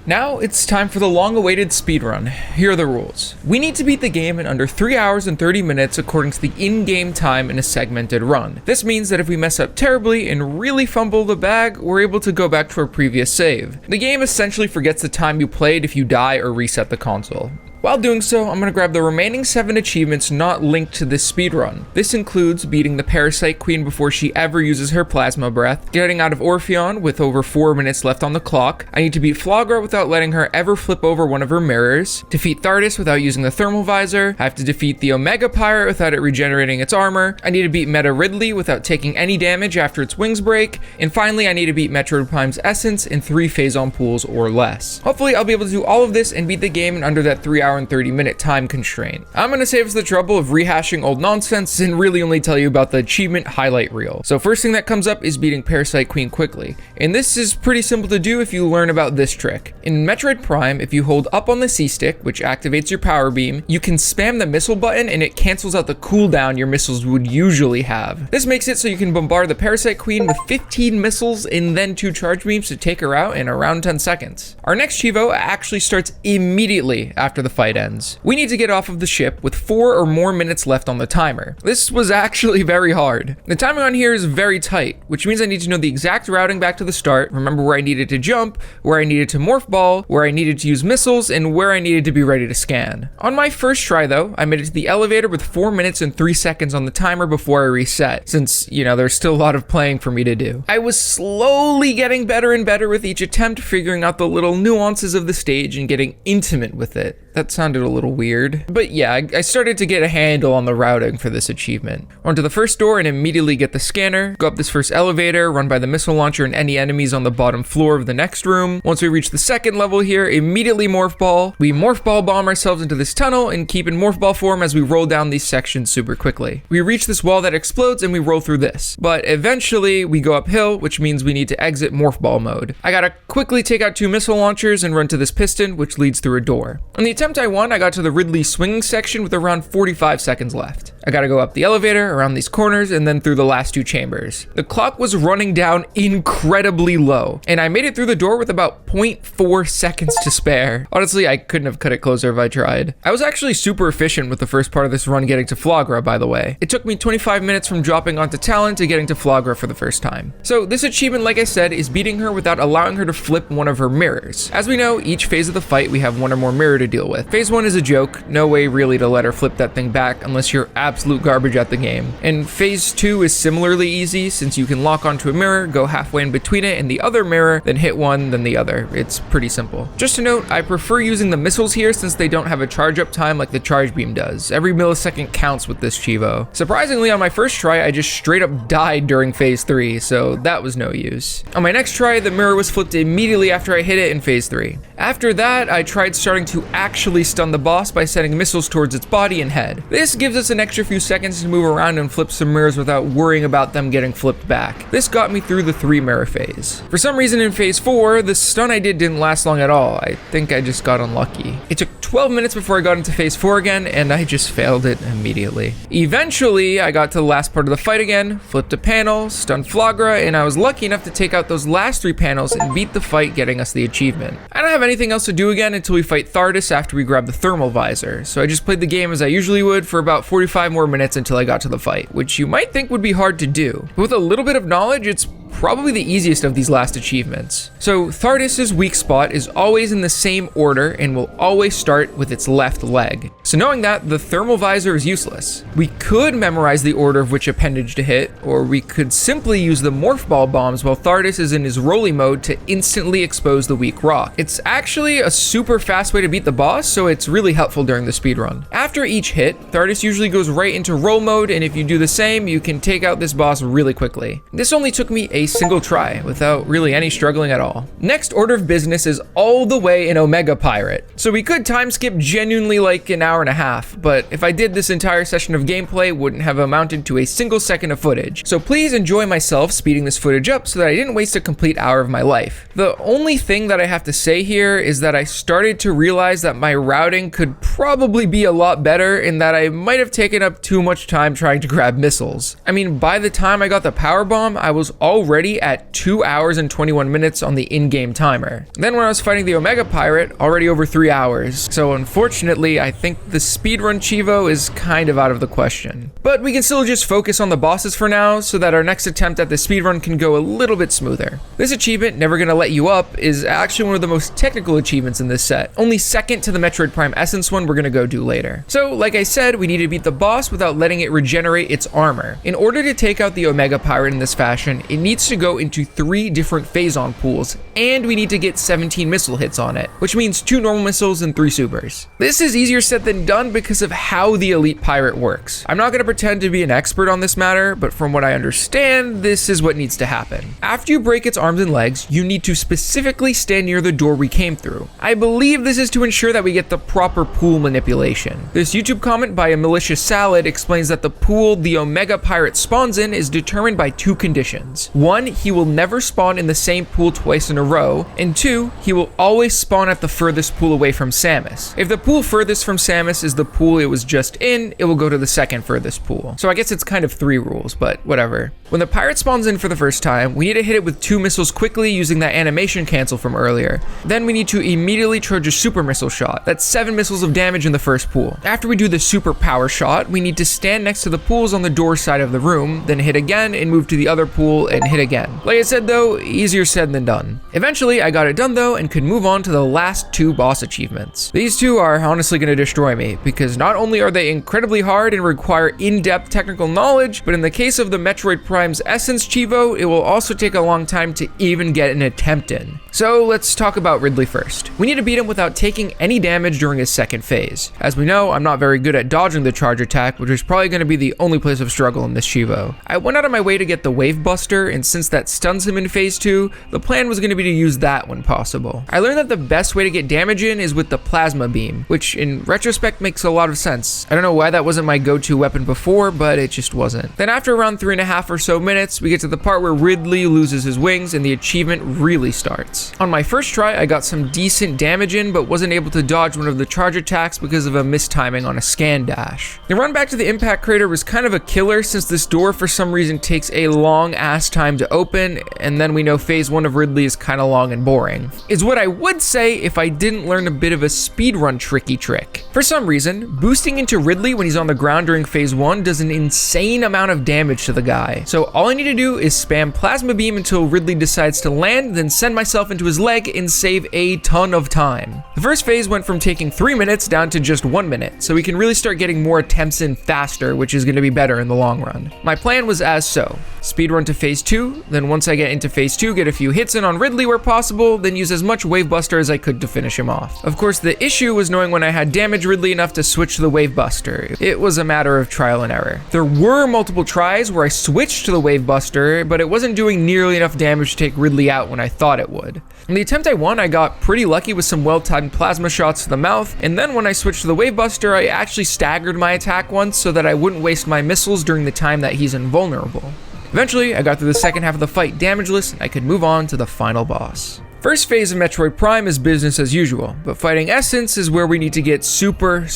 Now it's time for the long-awaited speedrun. Here are the rules. We need to beat the game in under 3 hours and 30 minutes according to the in-game time in a segmented run. This means that if we mess up terribly and really fumble the bag, we're able to go back to our previous save. The game essentially forgets the time you played if you die or reset the console. While doing so, I'm going to grab the remaining 7 achievements not linked to this speedrun. This includes beating the Parasite Queen before she ever uses her Plasma Breath, getting out of Orpheon with over 4 minutes left on the clock. I need to beat Flagra without letting her ever flip over one of her mirrors, defeat Thardus without using the Thermal Visor, I have to defeat the Omega Pirate without it regenerating its armor, I need to beat Meta Ridley without taking any damage after its wings break, and finally I need to beat Metroid Prime's Essence in 3 Phazon pools or less. Hopefully I'll be able to do all of this and beat the game in under that 3 hour and 30 minute time constraint. I'm going to save us the trouble of rehashing old nonsense and really only tell you about the achievement highlight reel. So first thing that comes up is beating Parasite Queen quickly. And this is pretty simple to do if you learn about this trick. In Metroid Prime, if you hold up on the C stick, which activates your power beam, you can spam the missile button and it cancels out the cooldown your missiles would usually have. This makes it so you can bombard the Parasite Queen with 15 missiles and then 2 charge beams to take her out in around 10 seconds. Our next Chivo actually starts immediately after the fight ends. We need to get off of the ship with 4 or more minutes left on the timer. This was actually very hard. The timing on here is very tight, which means I need to know the exact routing back to the start, remember where I needed to jump, where I needed to morph ball, where I needed to use missiles, and where I needed to be ready to scan. On my first try though, I made it to the elevator with 4 minutes and 3 seconds on the timer before I reset, since, you know, there's still a lot of playing for me to do. I was slowly getting better and better with each attempt, figuring out the little nuances of the stage and getting intimate with it. That sounded a little weird. But yeah, I started to get a handle on the routing for this achievement. Onto the first door and immediately get the scanner, go up this first elevator, run by the missile launcher and any enemies on the bottom floor of the next room. Once we reach the second level here, immediately morph ball. We morph ball bomb ourselves into this tunnel and keep in morph ball form as we roll down these sections super quickly. We reach this wall that explodes and we roll through this. But eventually we go uphill, which means we need to exit morph ball mode. I gotta quickly take out 2 missile launchers and run to this piston, which leads through a door. On the attempt I won, I got to the Ridley swinging section with around 45 seconds left. I gotta go up the elevator, around these corners, and then through the last 2 chambers. The clock was running down incredibly low, and I made it through the door with about 0.4 seconds to spare. Honestly, I couldn't have cut it closer if I tried. I was actually super efficient with the first part of this run getting to Flagra, by the way. It took me 25 minutes from dropping onto Talon to getting to Flagra for the first time. So this achievement, like I said, is beating her without allowing her to flip one of her mirrors. As we know, each phase of the fight we have one or more mirror to deal with. Phase 1 is a joke, no way really to let her flip that thing back unless you're absolute garbage at the game. And phase 2 is similarly easy since you can lock onto a mirror, go halfway in between it and the other mirror, then hit one, then the other. It's pretty simple. Just to note, I prefer using the missiles here since they don't have a charge up time like the charge beam does. Every millisecond counts with this Chivo. Surprisingly, on my first try, I just straight up died during phase 3, so that was no use. On my next try, the mirror was flipped immediately after I hit it in phase 3. After that, I tried starting to actually stun the boss by sending missiles towards its body and head. This gives us an extra few seconds to move around and flip some mirrors without worrying about them getting flipped back. This got me through the 3 mirror phase. For some reason in phase 4, the stun I did didn't last long at all. I think I just got unlucky. It took 12 minutes before I got into phase 4 again, and I just failed it immediately. Eventually, I got to the last part of the fight again, flipped a panel, stunned Flagra, and I was lucky enough to take out those last 3 panels and beat the fight, getting us the achievement. I don't have anything else to do again until we fight Thardus after we grab the thermal visor, so I just played the game as I usually would for about 45 more minutes until I got to the fight, which you might think would be hard to do. But with a little bit of knowledge, it's probably the easiest of these last achievements. So Thardus's weak spot is always in the same order and will always start with its left leg. So knowing that, the thermal visor is useless. We could memorize the order of which appendage to hit, or we could simply use the morph ball bombs while Thardus is in his rolly mode to instantly expose the weak rock. It's actually a super fast way to beat the boss, so it's really helpful during the speedrun. After each hit, Thardus usually goes right into roll mode, and if you do the same, you can take out this boss really quickly. This only took me a single try without really any struggling at all. Next order of business is all the way in Omega Pirate. So we could time skip genuinely like an hour and a half, but if I did, this entire session of gameplay wouldn't have amounted to a single second of footage. So please enjoy myself speeding this footage up so that I didn't waste a complete hour of my life. The only thing that I have to say here is that I started to realize that my routing could probably be a lot better and that I might have taken up too much time trying to grab missiles. I mean, by the time I got the power bomb, I was already at 2 hours and 21 minutes on the in-game timer. Then when I was fighting the Omega Pirate, already over 3 hours. So unfortunately, I think the speedrun Chivo is kind of out of the question. But we can still just focus on the bosses for now so that our next attempt at the speedrun can go a little bit smoother. This achievement, Never Gonna Let You Up, is actually one of the most technical achievements in this set. Only second to the Metroid Prime Essence one we're gonna go do later. So like I said, we need to beat the boss without letting it regenerate its armor. In order to take out the Omega Pirate in this fashion, it needs to go into 3 different Phazon pools, and we need to get 17 missile hits on it, which means 2 normal missiles and 3 supers. This is easier said than done because of how the Elite Pirate works. I'm not going to pretend to be an expert on this matter, but from what I understand, this is what needs to happen. After you break its arms and legs, you need to specifically stand near the door we came through. I believe this is to ensure that we get the proper pool manipulation. This YouTube comment by a malicious salad explains that the pool the Omega Pirate spawns in is determined by 2 conditions. 1, he will never spawn in the same pool twice in a row, and 2, he will always spawn at the furthest pool away from Samus. If the pool furthest from Samus is the pool it was just in, it will go to the second furthest pool. So I guess it's kind of 3 rules, but whatever. When the pirate spawns in for the first time, we need to hit it with 2 missiles quickly using that animation cancel from earlier. Then we need to immediately charge a super missile shot. That's 7 missiles of damage in the first pool. After we do the super power shot, we need to stand next to the pools on the door side of the room, then hit again and move to the other pool and hit again. Like I said though, easier said than done. Eventually I got it done though and could move on to the last 2 boss achievements. These 2 are honestly going to destroy me because not only are they incredibly hard and require in-depth technical knowledge, but in the case of the Metroid Prime's Essence Chivo, it will also take a long time to even get an attempt in. So let's talk about Ridley first. We need to beat him without taking any damage during his second phase. As we know, I'm not very good at dodging the charge attack, which is probably going to be the only place of struggle in this Chivo. I went out of my way to get the Wave Buster, and since that stuns him in phase 2, the plan was going to be to use that when possible. I learned that the best way to get damage in is with the plasma beam, which in retrospect makes a lot of sense. I don't know why that wasn't my go-to weapon before, but it just wasn't. Then after around 3.5 or so minutes, we get to the part where Ridley loses his wings and the achievement really starts. On my first try, I got some decent damage in, but wasn't able to dodge one of the charge attacks because of a mistiming on a scan dash. The run back to the impact crater was kind of a killer since this door for some reason takes a long ass time to open, and then we know phase 1 of Ridley is kind of long and boring. Is what I would say if I didn't learn a bit of a speedrun tricky trick. For some reason, boosting into Ridley when he's on the ground during phase 1 does an insane amount of damage to the guy. So all I need to do is spam plasma beam until Ridley decides to land, then send myself into his leg and save a ton of time. The first phase went from taking 3 minutes down to just 1 minute, so we can really start getting more attempts in faster, which is going to be better in the long run. My plan was as so: speedrun to phase 2, then once I get into phase 2, get a few hits in on Ridley where possible, then use as much wave buster as I could to finish him off. Of course, the issue was knowing when I had damaged Ridley enough to switch to the wave buster. It was a matter of trial and error. There were multiple tries where I switched to the wave buster, but it wasn't doing nearly enough damage to take Ridley out when I thought it would. In the attempt I won, I got pretty lucky with some well-timed plasma shots to the mouth, and then when I switched to the wave buster, I actually staggered my attack once so that I wouldn't waste my missiles during the time that he's invulnerable. Eventually, I got through the second half of the fight damageless, and I could move on to the final boss. First phase of Metroid Prime is business as usual, but fighting Essence is where we need to get super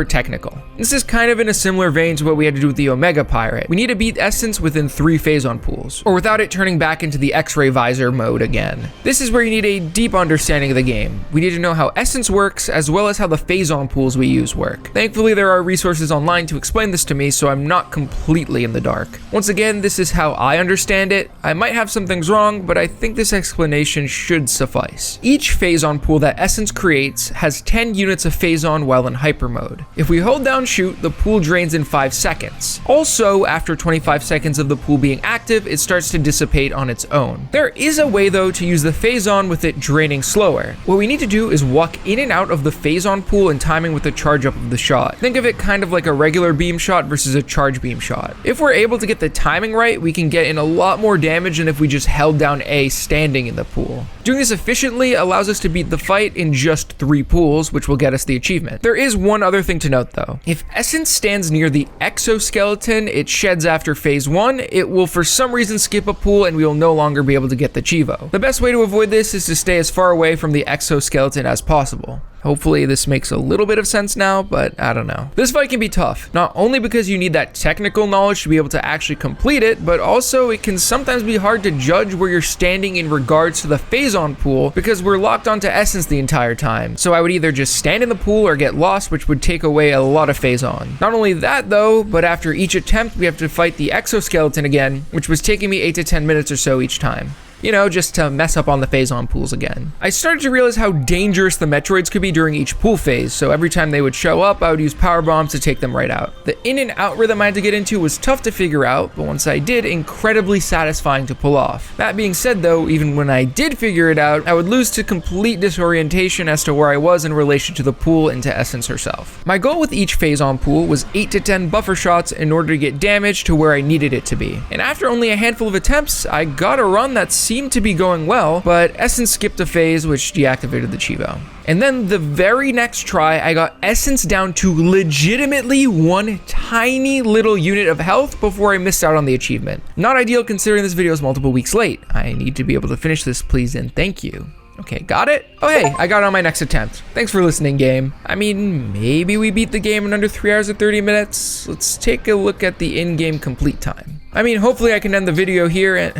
technical. This is kind of in a similar vein to what we had to do with the Omega Pirate. We need to beat Essence within 3 Phazon pools, or without it turning back into the X-ray visor mode again. This is where you need a deep understanding of the game. We need to know how Essence works, as well as how the Phazon pools we use work. Thankfully, there are resources online to explain this to me, so I'm not completely in the dark. Once again, this is how I understand it. I might have some things wrong, but I think this explanation should suffice. Each Phazon pool that Essence creates has 10 units of Phazon while in hyper mode. If we hold down shoot, the pool drains in 5 seconds. Also, after 25 seconds of the pool being active, it starts to dissipate on its own. There is a way though to use the Phazon with it draining slower. What we need to do is walk in and out of the Phazon pool in timing with the charge up of the shot. Think of it kind of like a regular beam shot versus a charge beam shot. If we're able to get the timing right, we can get in a lot more damage than if we just held down A standing in the pool. Doing this efficiently allows us to beat the fight in just 3 pools, which will get us the achievement. There is one other thing to note though. If Essence stands near the exoskeleton it sheds after phase 1, it will for some reason skip a pool and we will no longer be able to get the Chivo. The best way to avoid this is to stay as far away from the exoskeleton as possible. Hopefully this makes a little bit of sense now, but I don't know. This fight can be tough, not only because you need that technical knowledge to be able to actually complete it, but also it can sometimes be hard to judge where you're standing in regards to the Phazon pool because we're locked onto Essence the entire time. So I would either just stand in the pool or get lost, which would take away a lot of Phazon. Not only that though, but after each attempt we have to fight the exoskeleton again, which was taking me 8 to 10 minutes or so each time. You know, just to mess up on the Phazon pools again. I started to realize how dangerous the Metroids could be during each pool phase, so every time they would show up, I would use power bombs to take them right out. The in and out rhythm I had to get into was tough to figure out, but once I did, incredibly satisfying to pull off. That being said though, even when I did figure it out, I would lose to complete disorientation as to where I was in relation to the pool and to Essence herself. My goal with each Phazon pool was 8 to 10 buffer shots in order to get damage to where I needed it to be. And after only a handful of attempts, I got a run that seemed to be going well, but Essence skipped a phase which deactivated the Chivo. And then the very next try, I got Essence down to legitimately 1 tiny little unit of health before I missed out on the achievement. Not ideal considering this video is multiple weeks late. I need to be able to finish this, please and thank you. Okay, got it? Oh hey, I got it on my next attempt. Thanks for listening, game. I mean, maybe we beat the game in under 3 hours and 30 minutes. Let's take a look at the in-game complete time. I mean, hopefully I can end the video here and...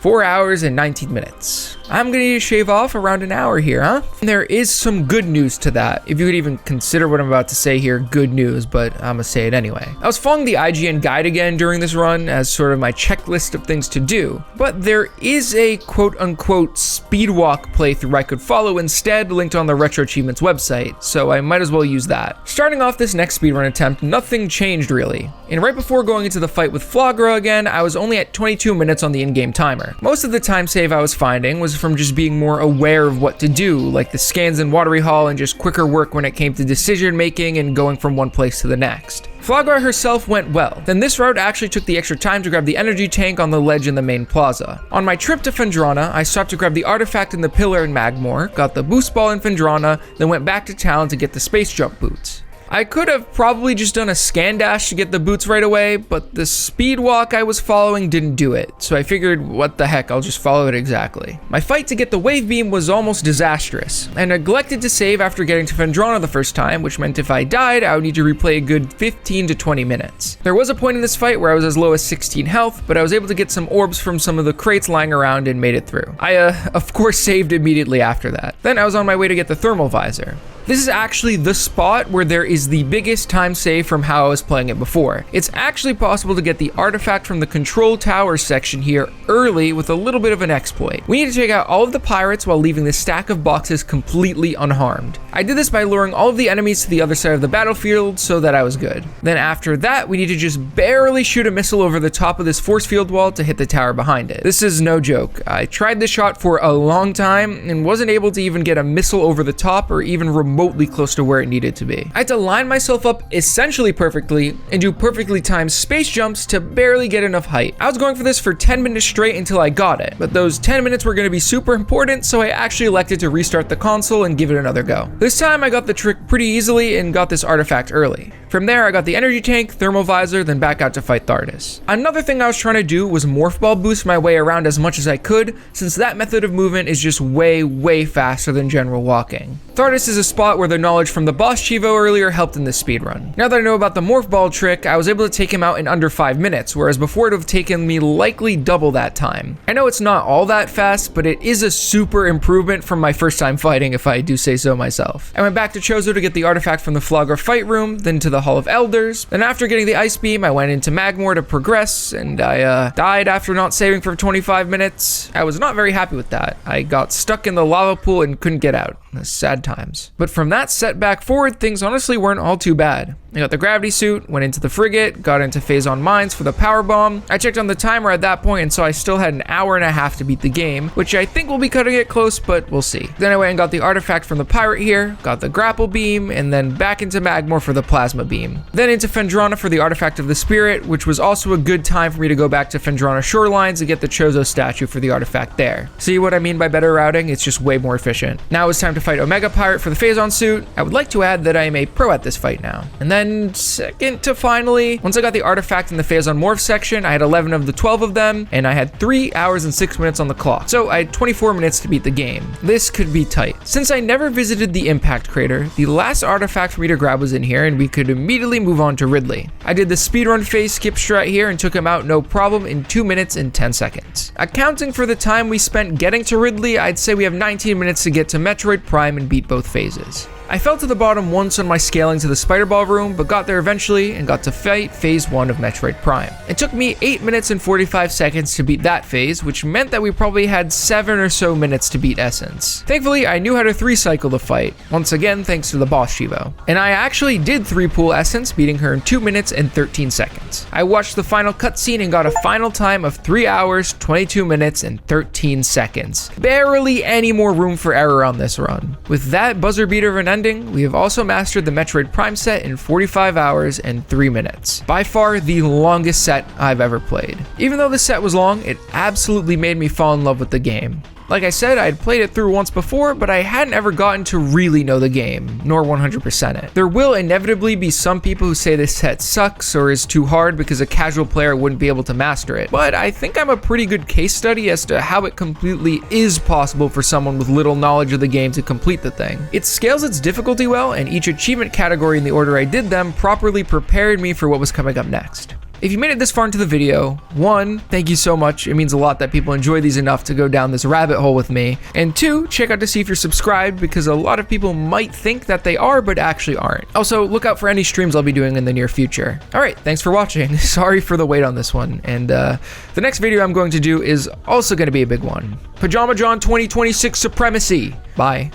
4 hours and 19 minutes. I'm gonna need to shave off around an hour here, huh? There is some good news to that, if you could even consider what I'm about to say here good news, but I'm gonna say it anyway. I was following the IGN guide again during this run as sort of my checklist of things to do, but there is a quote-unquote speedwalk playthrough I could follow instead, linked on the RetroAchievements website, so I might as well use that. Starting off this next speedrun attempt, nothing changed really. And right before going into the fight with Flagra again, I was only at 22 minutes on the in-game timer. Most of the time save I was finding was from just being more aware of what to do, like the scans in Watery Hall and just quicker work when it came to decision making and going from one place to the next. Flogger herself went well. Then this route actually took the extra time to grab the energy tank on the ledge in the main plaza. On my trip to Phendrana, I stopped to grab the artifact in the pillar in Magmoor, got the boost ball in Phendrana, then went back to town to get the space jump boots. I could have probably just done a scan dash to get the boots right away, but the speed walk I was following didn't do it, so I figured, what the heck, I'll just follow it exactly. My fight to get the wave beam was almost disastrous. I neglected to save after getting to Phendrana the first time, which meant if I died, I would need to replay a good 15 to 20 minutes. There was a point in this fight where I was as low as 16 health, but I was able to get some orbs from some of the crates lying around and made it through. I, of course, saved immediately after that. Then I was on my way to get the thermal visor. This is actually the spot where there is the biggest time save from how I was playing it before. It's actually possible to get the artifact from the control tower section here early with a little bit of an exploit. We need to take out all of the pirates while leaving the stack of boxes completely unharmed. I did this by luring all of the enemies to the other side of the battlefield so that I was good. Then after that, we need to just barely shoot a missile over the top of this force field wall to hit the tower behind it. This is no joke. I tried this shot for a long time and wasn't able to even get a missile over the top or even remotely close to where it needed to be. I had to line myself up essentially perfectly and do perfectly timed space jumps to barely get enough height. I was going for this for 10 minutes straight until I got it, but those 10 minutes were going to be super important, so I actually elected to restart the console and give it another go. This time I got the trick pretty easily and got this artifact early. From there, I got the energy tank, thermal visor, then back out to fight Thardus. Another thing I was trying to do was morph ball boost my way around as much as I could, since that method of movement is just way faster than general walking. Thardus is a spot where the knowledge from the boss Chivo earlier helped in this speedrun. Now that I know about the morph ball trick, I was able to take him out in under 5 minutes, whereas before it would have taken me likely double that time. I know it's not all that fast, but it is a super improvement from my first time fighting, if I do say so myself. I went back to Chozo to get the artifact from the Flogger fight room, then to the Hall of Elders. Then after getting the ice beam, I went into Magmoor to progress, and I died after not saving for 25 minutes. I was not very happy with that. I got stuck in the lava pool and couldn't get out. Sad times. But from that setback forward, things honestly weren't all too bad. I got the gravity suit, went into the frigate, got into Phazon mines for the power bomb. I checked on the timer at that point and so I still had an hour and a half to beat the game, which I think will be cutting it close, but we'll see. Then I went and got the artifact from the pirate here, got the grapple beam, and then back into Magmoor for the plasma beam. Then into Phendrana for the artifact of the spirit, which was also a good time for me to go back to Phendrana shorelines to get the Chozo statue for the artifact there. See what I mean by better routing? It's just way more efficient. Now it's time to fight Omega Pirate for the Phazon suit. I would like to add that I am a pro at this fight now. And then second to finally, once I got the artifact in the Phazon morph section, I had 11 of the 12 of them, and I had 3 hours and 6 minutes on the clock. So I had 24 minutes to beat the game. This could be tight. Since I never visited the impact crater, the last artifact for me to grab was in here, and we could immediately move on to Ridley. I did the speedrun phase skip strat here and took him out no problem in 2 minutes and 10 seconds. Accounting for the time we spent getting to Ridley, I'd say we have 19 minutes to get to Metroid Prime and beat both phases. I fell to the bottom once on my scaling to the spider ball room, but got there eventually and got to fight phase 1 of Metroid Prime. It took me 8 minutes and 45 seconds to beat that phase, which meant that we probably had 7 or so minutes to beat Essence. Thankfully, I knew how to 3-cycle the fight, once again thanks to the boss Chivo. And I actually did 3-pull Essence, beating her in 2 minutes and 13 seconds. I watched the final cutscene and got a final time of 3 hours, 22 minutes, and 13 seconds. Barely any more room for error on this run. With that buzzer beater of an ending, we have also mastered the Metroid Prime set in 45 hours and 3 minutes. By far the longest set I've ever played. Even though the set was long, it absolutely made me fall in love with the game. Like I said, I had played it through once before, but I hadn't ever gotten to really know the game, nor 100% it. There will inevitably be some people who say this set sucks or is too hard because a casual player wouldn't be able to master it, but I think I'm a pretty good case study as to how it completely is possible for someone with little knowledge of the game to complete the thing. It scales its difficulty well, and each achievement category in the order I did them properly prepared me for what was coming up next. If you made it this far into the video, 1, thank you so much. It means a lot that people enjoy these enough to go down this rabbit hole with me. And 2, check out to see if you're subscribed, because a lot of people might think that they are, but actually aren't. Also, look out for any streams I'll be doing in the near future. All right, thanks for watching. Sorry for the wait on this one. And the next video I'm going to do is also going to be a big one. Pajamajohn 2026 Supremacy. Bye.